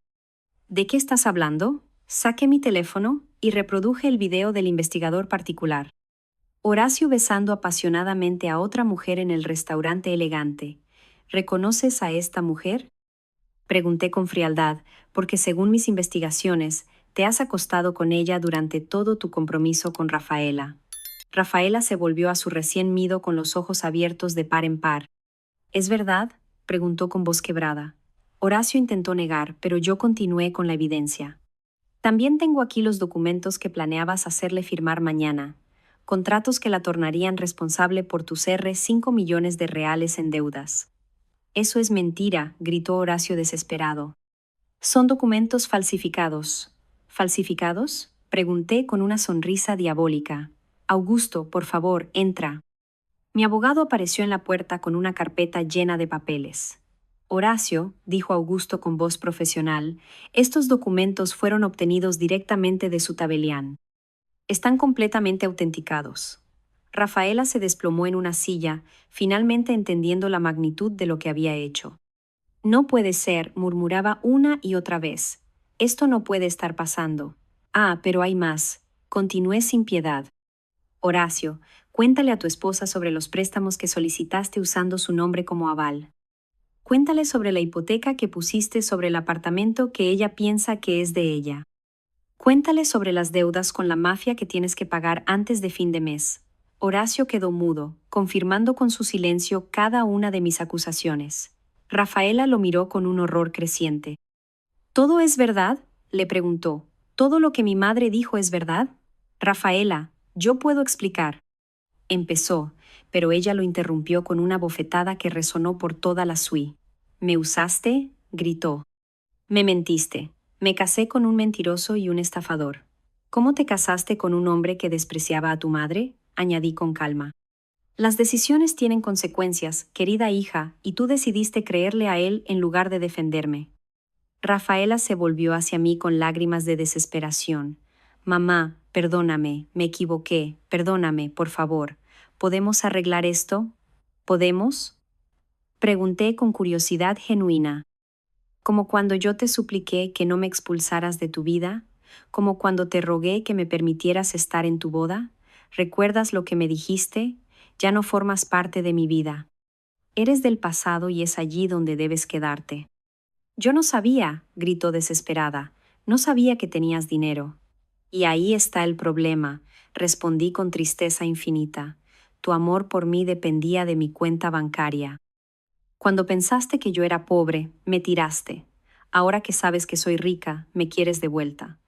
¿De qué estás hablando? Saqué mi teléfono y reproduje el video del investigador particular. Horacio besando apasionadamente a otra mujer en el restaurante elegante. ¿Reconoces a esta mujer? Pregunté con frialdad, porque según mis investigaciones, te has acostado con ella durante todo tu compromiso con Rafaela. Rafaela se volvió a su recién mido con los ojos abiertos de par en par. ¿Es verdad?, preguntó con voz quebrada. Horacio intentó negar, pero yo continué con la evidencia. También tengo aquí los documentos que planeabas hacerle firmar mañana. Contratos que la tornarían responsable por tus $5 millones en deudas. Eso es mentira, gritó Horacio desesperado. Son documentos falsificados. ¿Falsificados? Pregunté con una sonrisa diabólica. Augusto, por favor, entra. Mi abogado apareció en la puerta con una carpeta llena de papeles. Horacio, dijo Augusto con voz profesional, estos documentos fueron obtenidos directamente de su tabelián. Están completamente autenticados. Rafaela se desplomó en una silla, finalmente entendiendo la magnitud de lo que había hecho. No puede ser, murmuraba una y otra vez. Esto no puede estar pasando. Ah, pero hay más. Continué sin piedad. Horacio, cuéntale a tu esposa sobre los préstamos que solicitaste usando su nombre como aval. Cuéntale sobre la hipoteca que pusiste sobre el apartamento que ella piensa que es de ella. Cuéntale sobre las deudas con la mafia que tienes que pagar antes de fin de mes. Horacio quedó mudo, confirmando con su silencio cada una de mis acusaciones. Rafaela lo miró con un horror creciente. ¿Todo es verdad?, le preguntó. ¿Todo lo que mi madre dijo es verdad? Rafaela, yo puedo explicar. Empezó, pero ella lo interrumpió con una bofetada que resonó por toda la suite. ¿Me usaste?, gritó. Me mentiste. Me casé con un mentiroso y un estafador. ¿Cómo te casaste con un hombre que despreciaba a tu madre?, añadí con calma. Las decisiones tienen consecuencias, querida hija, y tú decidiste creerle a él en lugar de defenderme. Rafaela se volvió hacia mí con lágrimas de desesperación. Mamá, perdóname, me equivoqué, perdóname, por favor. ¿Podemos arreglar esto? ¿Podemos? Pregunté con curiosidad genuina. Como cuando yo te supliqué que no me expulsaras de tu vida, como cuando te rogué que me permitieras estar en tu boda. ¿Recuerdas lo que me dijiste? Ya no formas parte de mi vida. Eres del pasado y es allí donde debes quedarte. Yo no sabía, gritó desesperada, no sabía que tenías dinero. Y ahí está el problema, respondí con tristeza infinita. Tu amor por mí dependía de mi cuenta bancaria. Cuando pensaste que yo era pobre, me tiraste. Ahora que sabes que soy rica, me quieres de vuelta.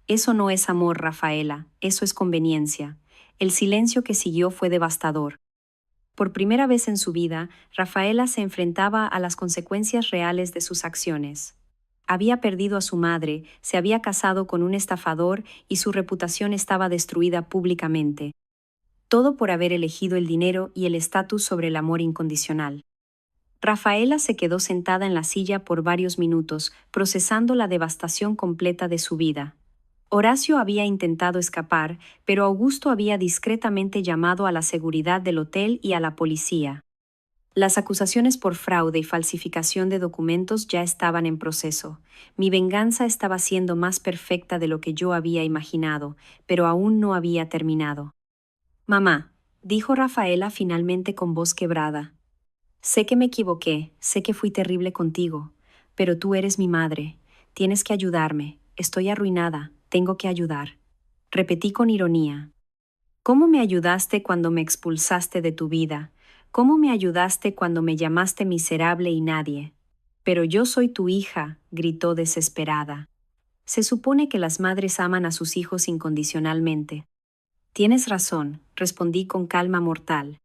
Eso no es amor, Rafaela, eso es conveniencia. El silencio que siguió fue devastador. Por primera vez en su vida, Rafaela se enfrentaba a las consecuencias reales de sus acciones. Había perdido a su madre, se había casado con un estafador y su reputación estaba destruida públicamente. Todo por haber elegido el dinero y el estatus sobre el amor incondicional. Rafaela se quedó sentada en la silla por varios minutos, procesando la devastación completa de su vida. Horacio había intentado escapar, pero Augusto había discretamente llamado a la seguridad del hotel y a la policía. Las acusaciones por fraude y falsificación de documentos ya estaban en proceso. Mi venganza estaba siendo más perfecta de lo que yo había imaginado, pero aún no había terminado. Mamá, dijo Rafaela finalmente con voz quebrada. Sé que me equivoqué, sé que fui terrible contigo, pero tú eres mi madre. Tienes que ayudarme. Estoy arruinada. Tengo que ayudar. Repetí con ironía. ¿Cómo me ayudaste cuando me expulsaste de tu vida? ¿Cómo me ayudaste cuando me llamaste miserable y nadie? Pero yo soy tu hija, gritó desesperada. Se supone que las madres aman a sus hijos incondicionalmente. Tienes razón, respondí con calma mortal.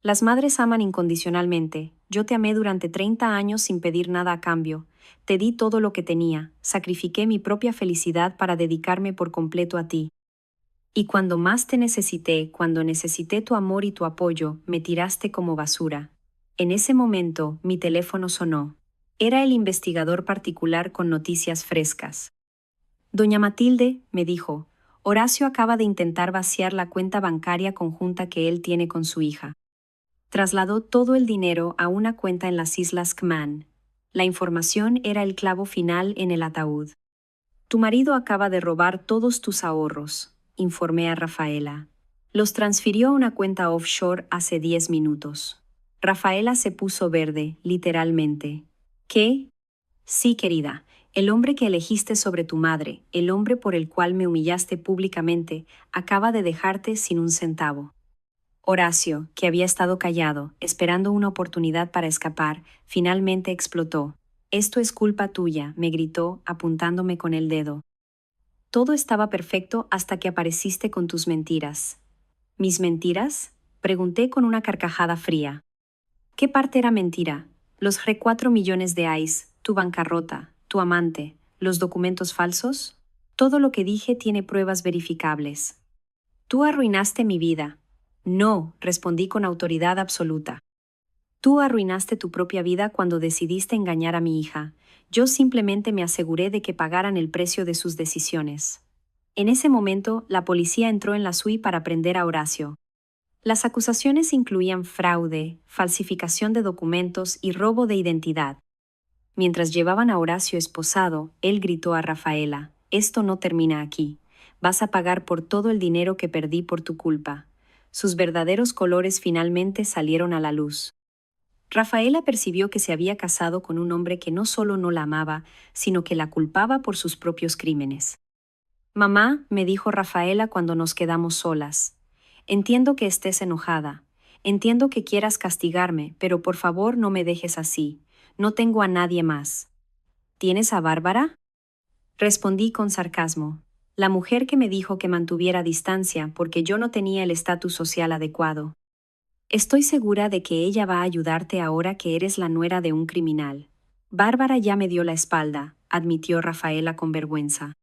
Las madres aman incondicionalmente. Yo te amé durante 30 años sin pedir nada a cambio. Te di todo lo que tenía, sacrifiqué mi propia felicidad para dedicarme por completo a ti. Y cuando más te necesité, cuando necesité tu amor y tu apoyo, me tiraste como basura. En ese momento, mi teléfono sonó. Era el investigador particular con noticias frescas. Doña Matilde, me dijo, Horacio acaba de intentar vaciar la cuenta bancaria conjunta que él tiene con su hija. Trasladó todo el dinero a una cuenta en las Islas Caimán. La información era el clavo final en el ataúd. Tu marido acaba de robar todos tus ahorros, informé a Rafaela. Los transfirió a una cuenta offshore hace 10 minutos. Rafaela se puso verde, literalmente. ¿Qué? Sí, querida, el hombre que elegiste sobre tu madre, el hombre por el cual me humillaste públicamente, acaba de dejarte sin un centavo. Horacio, que había estado callado, esperando una oportunidad para escapar, finalmente explotó. Esto es culpa tuya, me gritó, apuntándome con el dedo. Todo estaba perfecto hasta que apareciste con tus mentiras. ¿Mis mentiras? Pregunté con una carcajada fría. ¿Qué parte era mentira? Los 4 millones de ICE, tu bancarrota, tu amante, ¿Los documentos falsos? Todo lo que dije tiene pruebas verificables. Tú arruinaste mi vida. No, respondí con autoridad absoluta. Tú arruinaste tu propia vida cuando decidiste engañar a mi hija. Yo simplemente me aseguré de que pagaran el precio de sus decisiones. En ese momento, la policía entró en la suite para prender a Horacio. Las acusaciones incluían fraude, falsificación de documentos y robo de identidad. Mientras llevaban a Horacio esposado, él gritó a Rafaela: «Esto no termina aquí. Vas a pagar por todo el dinero que perdí por tu culpa». Sus verdaderos colores finalmente salieron a la luz. Rafaela percibió que se había casado con un hombre que no solo no la amaba, sino que la culpaba por sus propios crímenes. «Mamá», me dijo Rafaela cuando nos quedamos solas, «entiendo que estés enojada. Entiendo que quieras castigarme, pero por favor no me dejes así. No tengo a nadie más». «¿Tienes a Bárbara?», respondí con sarcasmo. «La mujer que me dijo que mantuviera distancia porque yo no tenía el estatus social adecuado. Estoy segura de que ella va a ayudarte ahora que eres la nuera de un criminal». «Bárbara ya me dio la espalda», admitió Rafaela con vergüenza.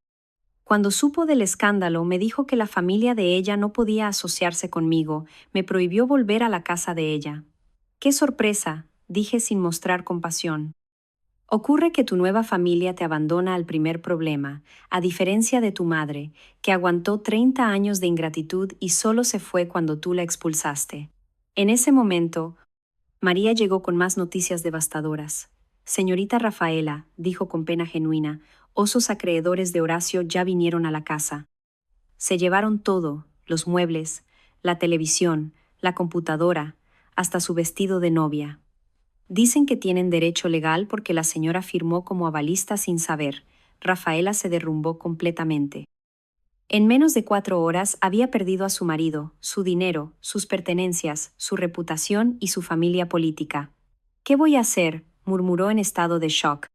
«Cuando supo del escándalo, me dijo que la familia de ella no podía asociarse conmigo, me prohibió volver a la casa de ella». «¡Qué sorpresa!», dije sin mostrar compasión. «Ocurre que tu nueva familia te abandona al primer problema, a diferencia de tu madre, que aguantó 30 años de ingratitud y solo se fue cuando tú la expulsaste». En ese momento, María llegó con más noticias devastadoras. «Señorita Rafaela», dijo con pena genuina, «osos acreedores de Horacio ya vinieron a la casa. Se llevaron todo, los muebles, la televisión, la computadora, hasta su vestido de novia. Dicen que tienen derecho legal porque la señora firmó como avalista sin saber». Rafaela se derrumbó completamente. En menos de 4 horas había perdido a su marido, su dinero, sus pertenencias, su reputación y su familia política. «¿Qué voy a hacer?», murmuró en estado de shock.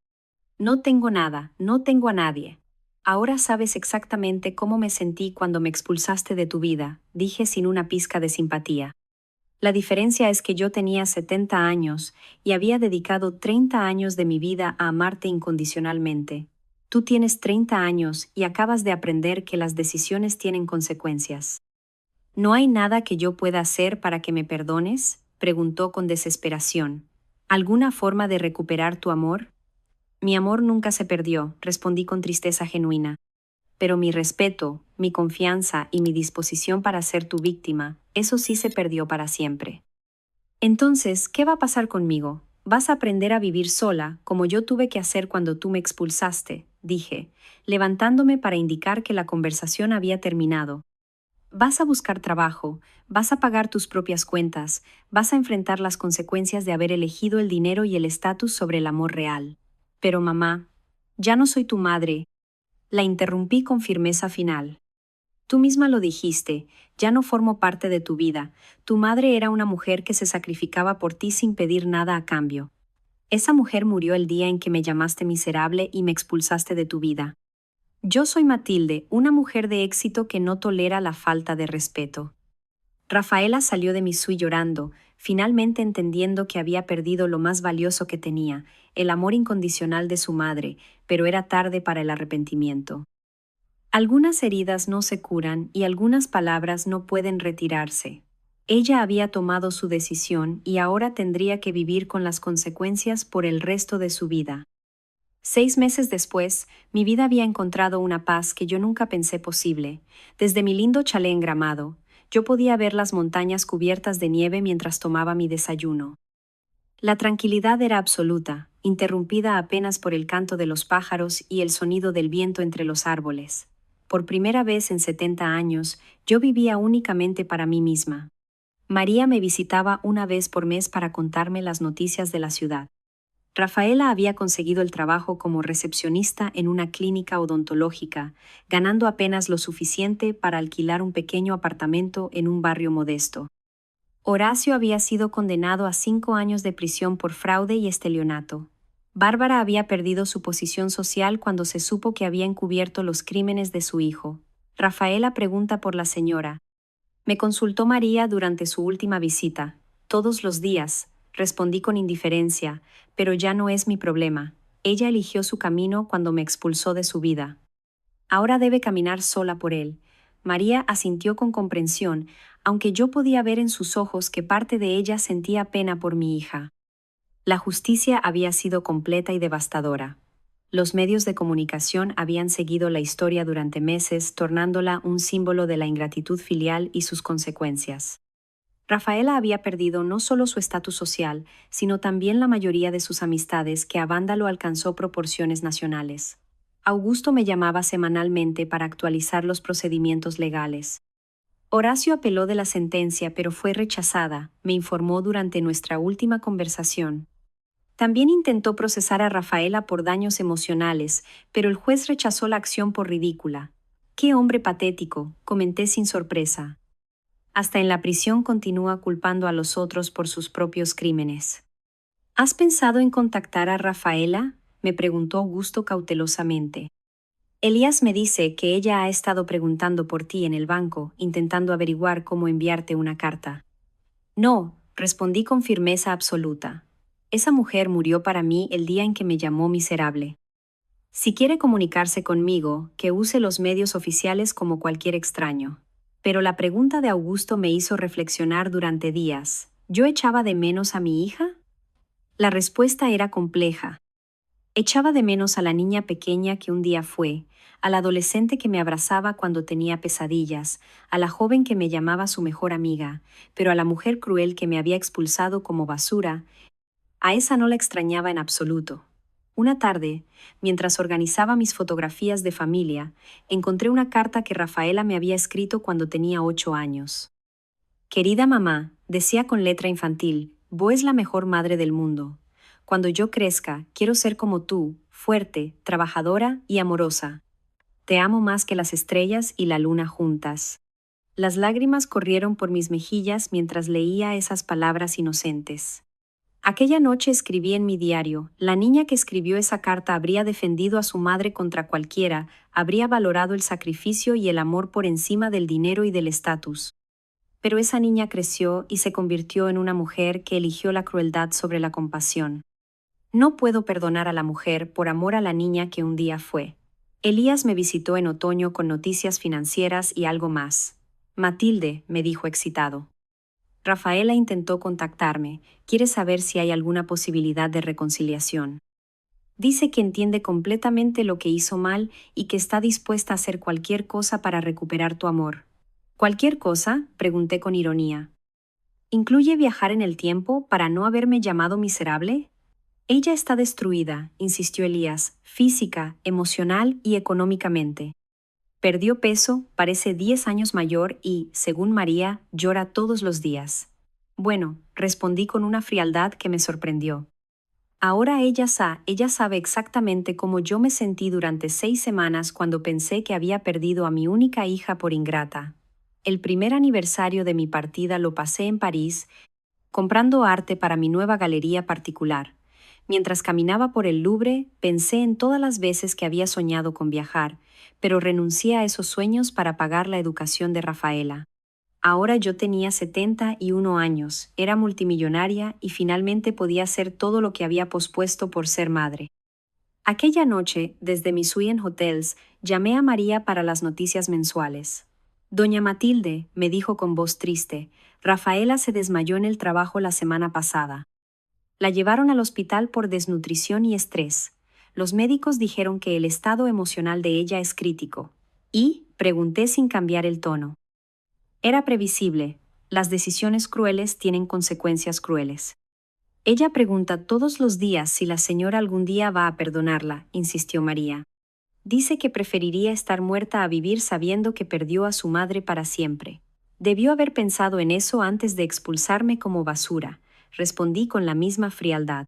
«No tengo nada, no tengo a nadie». «Ahora sabes exactamente cómo me sentí cuando me expulsaste de tu vida», dije sin una pizca de simpatía. «La diferencia es que yo tenía 70 años y había dedicado 30 años de mi vida a amarte incondicionalmente. Tú tienes 30 años y acabas de aprender que las decisiones tienen consecuencias». «¿No hay nada que yo pueda hacer para que me perdones?», preguntó con desesperación. «¿Alguna forma de recuperar tu amor?». «Mi amor nunca se perdió», respondí con tristeza genuina. «Pero mi respeto, mi confianza y mi disposición para ser tu víctima, eso sí se perdió para siempre». «Entonces, ¿qué va a pasar conmigo? Vas a aprender a vivir sola, como yo tuve que hacer cuando tú me expulsaste», dije, levantándome para indicar que la conversación había terminado. «Vas a buscar trabajo, vas a pagar tus propias cuentas, vas a enfrentar las consecuencias de haber elegido el dinero y el estatus sobre el amor real». «Pero mamá, ya no soy tu madre», la interrumpí con firmeza final. «Tú misma lo dijiste, ya no formo parte de tu vida. Tu madre era una mujer que se sacrificaba por ti sin pedir nada a cambio. Esa mujer murió el día en que me llamaste miserable y me expulsaste de tu vida. Yo soy Matilde, una mujer de éxito que no tolera la falta de respeto». Rafaela salió de mi suite llorando, finalmente entendiendo que había perdido lo más valioso que tenía, el amor incondicional de su madre, pero era tarde para el arrepentimiento. Algunas heridas no se curan y algunas palabras no pueden retirarse. Ella había tomado su decisión y ahora tendría que vivir con las consecuencias por el resto de su vida. 6 meses después, mi vida había encontrado una paz que yo nunca pensé posible. Desde mi lindo chalet engramado, yo podía ver las montañas cubiertas de nieve mientras tomaba mi desayuno. La tranquilidad era absoluta, interrumpida apenas por el canto de los pájaros y el sonido del viento entre los árboles. Por primera vez en 70 años, yo vivía únicamente para mí misma. María me visitaba una vez por mes para contarme las noticias de la ciudad. Rafaela había conseguido el trabajo como recepcionista en una clínica odontológica, ganando apenas lo suficiente para alquilar un pequeño apartamento en un barrio modesto. Horacio había sido condenado a 5 años de prisión por fraude y estelionato. Bárbara había perdido su posición social cuando se supo que había encubierto los crímenes de su hijo. Rafaela pregunta por la señora. Me consultó María durante su última visita. Todos los días, respondí con indiferencia, pero ya no es mi problema. Ella eligió su camino cuando me expulsó de su vida. Ahora debe caminar sola por él. María asintió con comprensión, aunque yo podía ver en sus ojos que parte de ella sentía pena por mi hija. La justicia había sido completa y devastadora. Los medios de comunicación habían seguido la historia durante meses, tornándola un símbolo de la ingratitud filial y sus consecuencias. Rafaela había perdido no solo su estatus social, sino también la mayoría de sus amistades, que a Vándalo alcanzó proporciones nacionales. Augusto me llamaba semanalmente para actualizar los procedimientos legales. Horacio apeló de la sentencia, pero fue rechazada, me informó durante nuestra última conversación. También intentó procesar a Rafaela por daños emocionales, pero el juez rechazó la acción por ridícula. ¡Qué hombre patético!, comenté sin sorpresa. Hasta en la prisión continúa culpando a los otros por sus propios crímenes. ¿Has pensado en contactar a Rafaela?, me preguntó Augusto cautelosamente. Elías me dice que ella ha estado preguntando por ti en el banco, intentando averiguar cómo enviarte una carta. No, respondí con firmeza absoluta. Esa mujer murió para mí el día en que me llamó miserable. Si quiere comunicarse conmigo, que use los medios oficiales como cualquier extraño. Pero la pregunta de Augusto me hizo reflexionar durante días. ¿Yo echaba de menos a mi hija? La respuesta era compleja. Echaba de menos a la niña pequeña que un día fue, al adolescente que me abrazaba cuando tenía pesadillas, a la joven que me llamaba su mejor amiga, pero a la mujer cruel que me había expulsado como basura, a esa no la extrañaba en absoluto. Una tarde, mientras organizaba mis fotografías de familia, encontré una carta que Rafaela me había escrito cuando tenía 8 años. Querida mamá, decía con letra infantil, vos es la mejor madre del mundo. Cuando yo crezca, quiero ser como tú, fuerte, trabajadora y amorosa. Te amo más que las estrellas y la luna juntas. Las lágrimas corrieron por mis mejillas mientras leía esas palabras inocentes. Aquella noche escribí en mi diario, la niña que escribió esa carta habría defendido a su madre contra cualquiera, habría valorado el sacrificio y el amor por encima del dinero y del estatus. Pero esa niña creció y se convirtió en una mujer que eligió la crueldad sobre la compasión. No puedo perdonar a la mujer por amor a la niña que un día fue. Elías me visitó en otoño con noticias financieras y algo más. Matilde, me dijo excitado. Rafaela intentó contactarme, quiere saber si hay alguna posibilidad de reconciliación. Dice que entiende completamente lo que hizo mal y que está dispuesta a hacer cualquier cosa para recuperar tu amor. ¿Cualquier cosa?, pregunté con ironía. ¿Incluye viajar en el tiempo para no haberme llamado miserable? Ella está destruida, insistió Elías, física, emocional y económicamente. Perdió peso, parece 10 años mayor y, según María, llora todos los días. Bueno, respondí con una frialdad que me sorprendió. Ahora ella sabe exactamente cómo yo me sentí durante 6 semanas cuando pensé que había perdido a mi única hija por ingrata. El primer aniversario de mi partida lo pasé en París, comprando arte para mi nueva galería particular. Mientras caminaba por el Louvre, pensé en todas las veces que había soñado con viajar, pero renuncié a esos sueños para pagar la educación de Rafaela. Ahora yo tenía 71 años, era multimillonaria y finalmente podía hacer todo lo que había pospuesto por ser madre. Aquella noche, desde mi suite en Hotels, llamé a María para las noticias mensuales. Doña Matilde, me dijo con voz triste, Rafaela se desmayó en el trabajo la semana pasada. La llevaron al hospital por desnutrición y estrés. Los médicos dijeron que el estado emocional de ella es crítico. Y, pregunté sin cambiar el tono. Era previsible. Las decisiones crueles tienen consecuencias crueles. Ella pregunta todos los días si la señora algún día va a perdonarla, insistió María. Dice que preferiría estar muerta a vivir sabiendo que perdió a su madre para siempre. Debió haber pensado en eso antes de expulsarme como basura, respondí con la misma frialdad.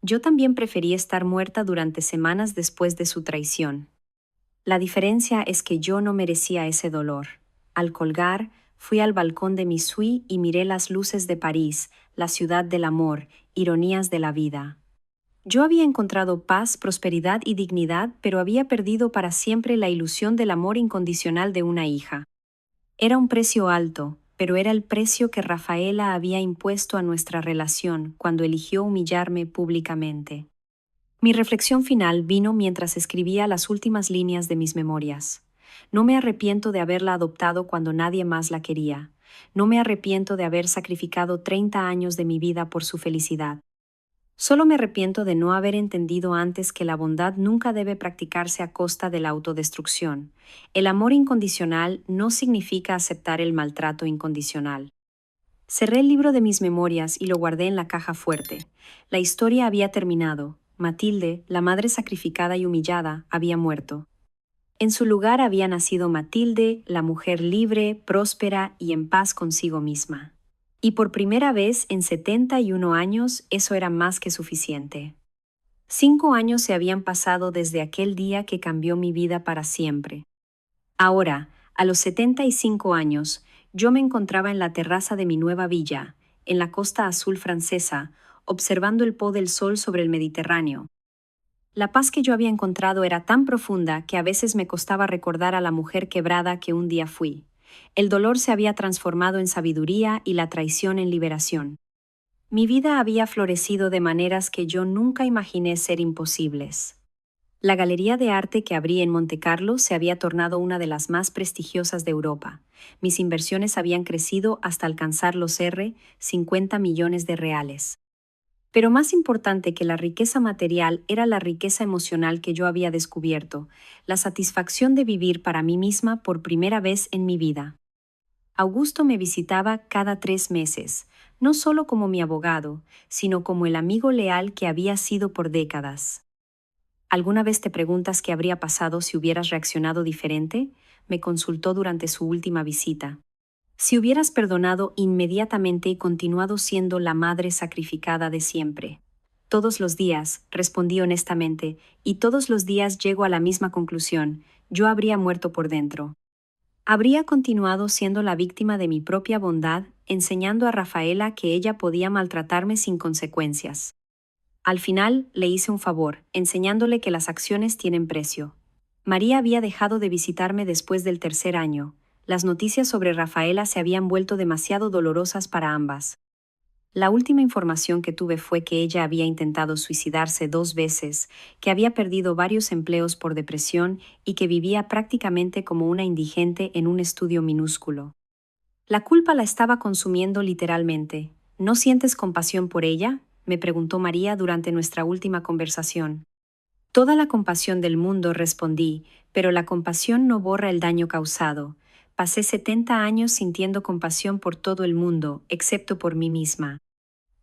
Yo también preferí estar muerta durante semanas después de su traición. La diferencia es que yo no merecía ese dolor. Al colgar, fui al balcón de mi suite y miré las luces de París, la ciudad del amor, ironías de la vida. Yo había encontrado paz, prosperidad y dignidad, pero había perdido para siempre la ilusión del amor incondicional de una hija. Era un precio alto, pero era el precio que Rafaela había impuesto a nuestra relación cuando eligió humillarme públicamente. Mi reflexión final vino mientras escribía las últimas líneas de mis memorias. No me arrepiento de haberla adoptado cuando nadie más la quería. No me arrepiento de haber sacrificado 30 años de mi vida por su felicidad. Solo me arrepiento de no haber entendido antes que la bondad nunca debe practicarse a costa de la autodestrucción. El amor incondicional no significa aceptar el maltrato incondicional. Cerré el libro de mis memorias y lo guardé en la caja fuerte. La historia había terminado. Matilde, la madre sacrificada y humillada, había muerto. En su lugar había nacido Matilde, la mujer libre, próspera y en paz consigo misma. Y por primera vez en 71 años eso era más que suficiente. 5 años se habían pasado desde aquel día que cambió mi vida para siempre. Ahora, a los 75 años, yo me encontraba en la terraza de mi nueva villa, en la costa azul francesa, observando el po del sol sobre el Mediterráneo. La paz que yo había encontrado era tan profunda que a veces me costaba recordar a la mujer quebrada que un día fui. El dolor se había transformado en sabiduría y la traición en liberación. Mi vida había florecido de maneras que yo nunca imaginé ser imposibles. La galería de arte que abrí en Montecarlo se había tornado una de las más prestigiosas de Europa. Mis inversiones habían crecido hasta alcanzar los 50 millones de reales. Pero más importante que la riqueza material era la riqueza emocional que yo había descubierto, la satisfacción de vivir para mí misma por primera vez en mi vida. Augusto me visitaba cada 3 meses, no solo como mi abogado, sino como el amigo leal que había sido por décadas. ¿Alguna vez te preguntas qué habría pasado si hubieras reaccionado diferente? Me consultó durante su última visita. Si hubieras perdonado inmediatamente y continuado siendo la madre sacrificada de siempre. Todos los días, respondí honestamente, y todos los días llego a la misma conclusión, yo habría muerto por dentro. Habría continuado siendo la víctima de mi propia bondad, enseñando a Rafaela que ella podía maltratarme sin consecuencias. Al final, le hice un favor, enseñándole que las acciones tienen precio. María había dejado de visitarme después del 3er año. Las noticias sobre Rafaela se habían vuelto demasiado dolorosas para ambas. La última información que tuve fue que ella había intentado suicidarse 2 veces, que había perdido varios empleos por depresión y que vivía prácticamente como una indigente en un estudio minúsculo. La culpa la estaba consumiendo literalmente. ¿No sientes compasión por ella?, me preguntó María durante nuestra última conversación. Toda la compasión del mundo, respondí, pero la compasión no borra el daño causado. Pasé 70 años sintiendo compasión por todo el mundo, excepto por mí misma.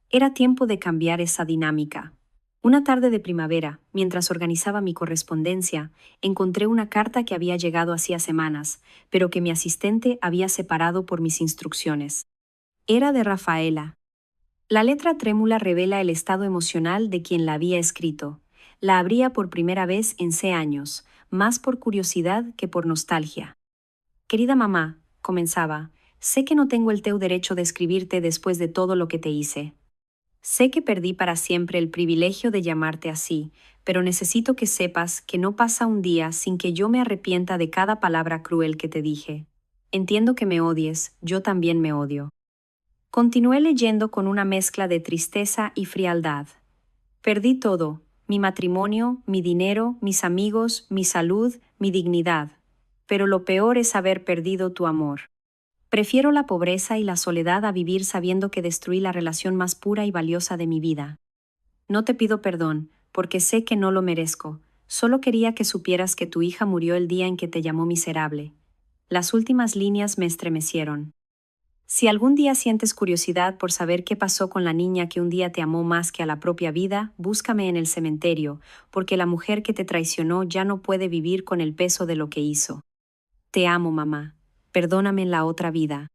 Era tiempo de cambiar esa dinámica. Una tarde de primavera, mientras organizaba mi correspondencia, encontré una carta que había llegado hacía semanas, pero que mi asistente había separado por mis instrucciones. Era de Rafaela. La letra trémula revela el estado emocional de quien la había escrito. La abría por primera vez en 6 años, más por curiosidad que por nostalgia. Querida mamá, comenzaba, sé que no tengo el teu derecho de escribirte después de todo lo que te hice. Sé que perdí para siempre el privilegio de llamarte así, pero necesito que sepas que no pasa un día sin que yo me arrepienta de cada palabra cruel que te dije. Entiendo que me odies, yo también me odio. Continué leyendo con una mezcla de tristeza y frialdad. Perdí todo, mi matrimonio, mi dinero, mis amigos, mi salud, mi dignidad. Pero lo peor es haber perdido tu amor. Prefiero la pobreza y la soledad a vivir sabiendo que destruí la relación más pura y valiosa de mi vida. No te pido perdón, porque sé que no lo merezco. Solo quería que supieras que tu hija murió el día en que te llamó miserable. Las últimas líneas me estremecieron. Si algún día sientes curiosidad por saber qué pasó con la niña que un día te amó más que a la propia vida, búscame en el cementerio, porque la mujer que te traicionó ya no puede vivir con el peso de lo que hizo. Te amo, mamá. Perdóname en la otra vida.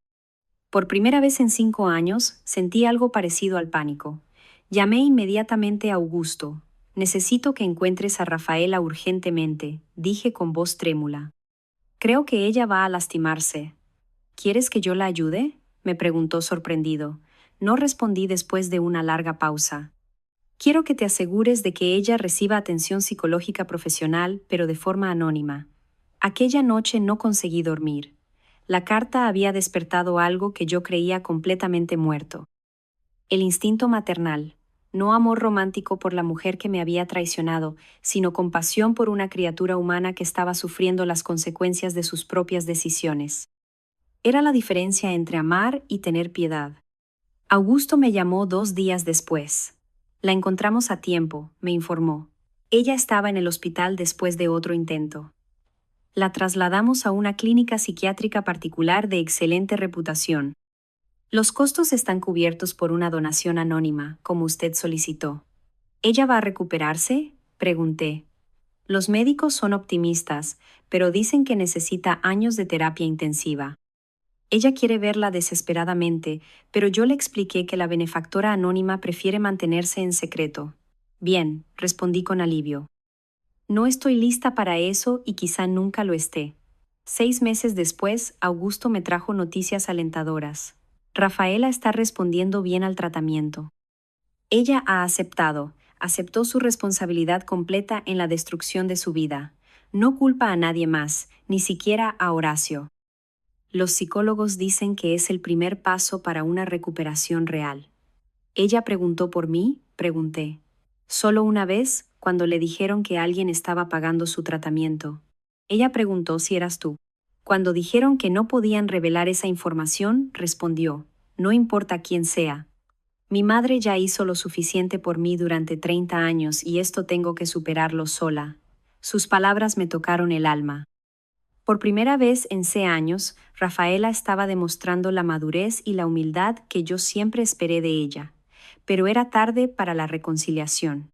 Por primera vez en 5 años, sentí algo parecido al pánico. Llamé inmediatamente a Augusto. Necesito que encuentres a Rafaela urgentemente, dije con voz trémula. Creo que ella va a lastimarse. ¿Quieres que yo la ayude?, me preguntó sorprendido. No respondí después de una larga pausa. Quiero que te asegures de que ella reciba atención psicológica profesional, pero de forma anónima. Aquella noche no conseguí dormir. La carta había despertado algo que yo creía completamente muerto. El instinto maternal. no amor romántico por la mujer que me había traicionado, sino compasión por una criatura humana que estaba sufriendo las consecuencias de sus propias decisiones. Era la diferencia entre amar y tener piedad. Augusto me llamó 2 días después. La encontramos a tiempo, me informó. Ella estaba en el hospital después de otro intento. La trasladamos a una clínica psiquiátrica particular de excelente reputación. Los costos están cubiertos por una donación anónima, como usted solicitó. ¿Ella va a recuperarse?, pregunté. Los médicos son optimistas, pero dicen que necesita años de terapia intensiva. Ella quiere verla desesperadamente, pero yo le expliqué que la benefactora anónima prefiere mantenerse en secreto. Bien, respondí con alivio. No estoy lista para eso y quizá nunca lo esté. 6 meses después, Augusto me trajo noticias alentadoras. Rafaela está respondiendo bien al tratamiento. Ella aceptó su responsabilidad completa en la destrucción de su vida. No culpa a nadie más, ni siquiera a Horacio. Los psicólogos dicen que es el primer paso para una recuperación real. ¿Ella preguntó por mí?, pregunté. Solo una vez, cuando le dijeron que alguien estaba pagando su tratamiento. Ella preguntó si eras tú. Cuando dijeron que no podían revelar esa información, respondió, no importa quién sea. Mi madre ya hizo lo suficiente por mí durante 30 años y esto tengo que superarlo sola. Sus palabras me tocaron el alma. Por primera vez en 6 años, Rafaela estaba demostrando la madurez y la humildad que yo siempre esperé de ella, pero era tarde para la reconciliación.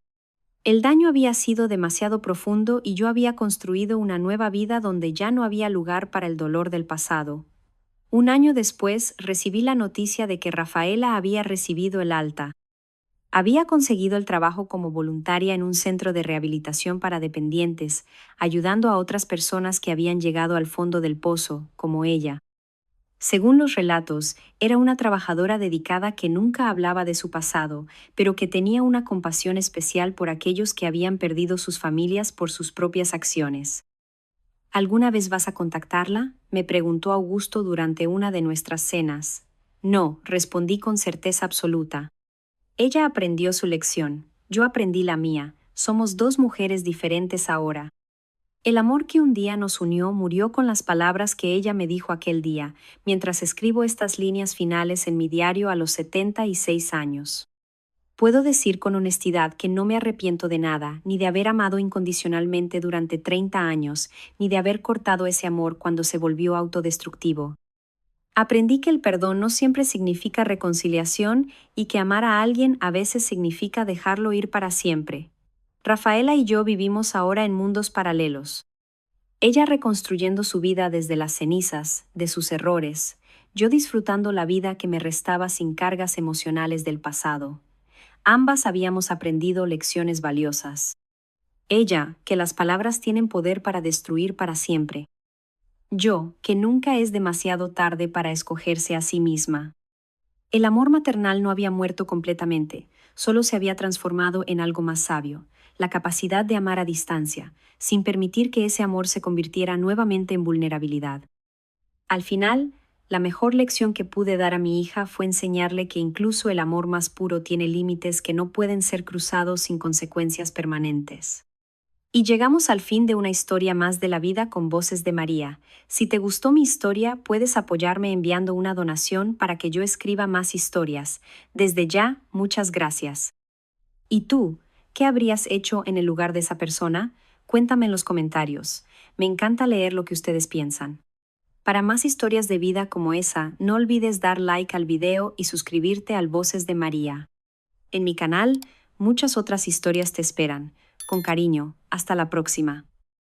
El daño había sido demasiado profundo y yo había construido una nueva vida donde ya no había lugar para el dolor del pasado. 1 año después, recibí la noticia de que Rafaela había recibido el alta. Había conseguido el trabajo como voluntaria en un centro de rehabilitación para dependientes, ayudando a otras personas que habían llegado al fondo del pozo, como ella. Según los relatos, era una trabajadora dedicada que nunca hablaba de su pasado, pero que tenía una compasión especial por aquellos que habían perdido sus familias por sus propias acciones. ¿Alguna vez vas a contactarla?, me preguntó Augusto durante una de nuestras cenas. No, respondí con certeza absoluta. Ella aprendió su lección, yo aprendí la mía, somos 2 mujeres diferentes ahora. El amor que un día nos unió murió con las palabras que ella me dijo aquel día, mientras escribo estas líneas finales en mi diario a los 76 años. Puedo decir con honestidad que no me arrepiento de nada, ni de haber amado incondicionalmente durante 30 años, ni de haber cortado ese amor cuando se volvió autodestructivo. Aprendí que el perdón no siempre significa reconciliación y que amar a alguien a veces significa dejarlo ir para siempre. Rafaela y yo vivimos ahora en mundos paralelos. Ella reconstruyendo su vida desde las cenizas, de sus errores, yo disfrutando la vida que me restaba sin cargas emocionales del pasado. Ambas habíamos aprendido lecciones valiosas. Ella, que las palabras tienen poder para destruir para siempre. Yo, que nunca es demasiado tarde para escogerse a sí misma. El amor maternal no había muerto completamente, solo se había transformado en algo más sabio, la capacidad de amar a distancia, sin permitir que ese amor se convirtiera nuevamente en vulnerabilidad. Al final, la mejor lección que pude dar a mi hija fue enseñarle que incluso el amor más puro tiene límites que no pueden ser cruzados sin consecuencias permanentes. Y llegamos al fin de una historia más de la vida con Voces de María. Si te gustó mi historia, puedes apoyarme enviando una donación para que yo escriba más historias. Desde ya, muchas gracias. ¿Y tú, qué habrías hecho en el lugar de esa persona? Cuéntame en los comentarios. Me encanta leer lo que ustedes piensan. Para más historias de vida como esa, no olvides dar like al video y suscribirte al Voces de María. En mi canal, muchas otras historias te esperan. Con cariño, hasta la próxima.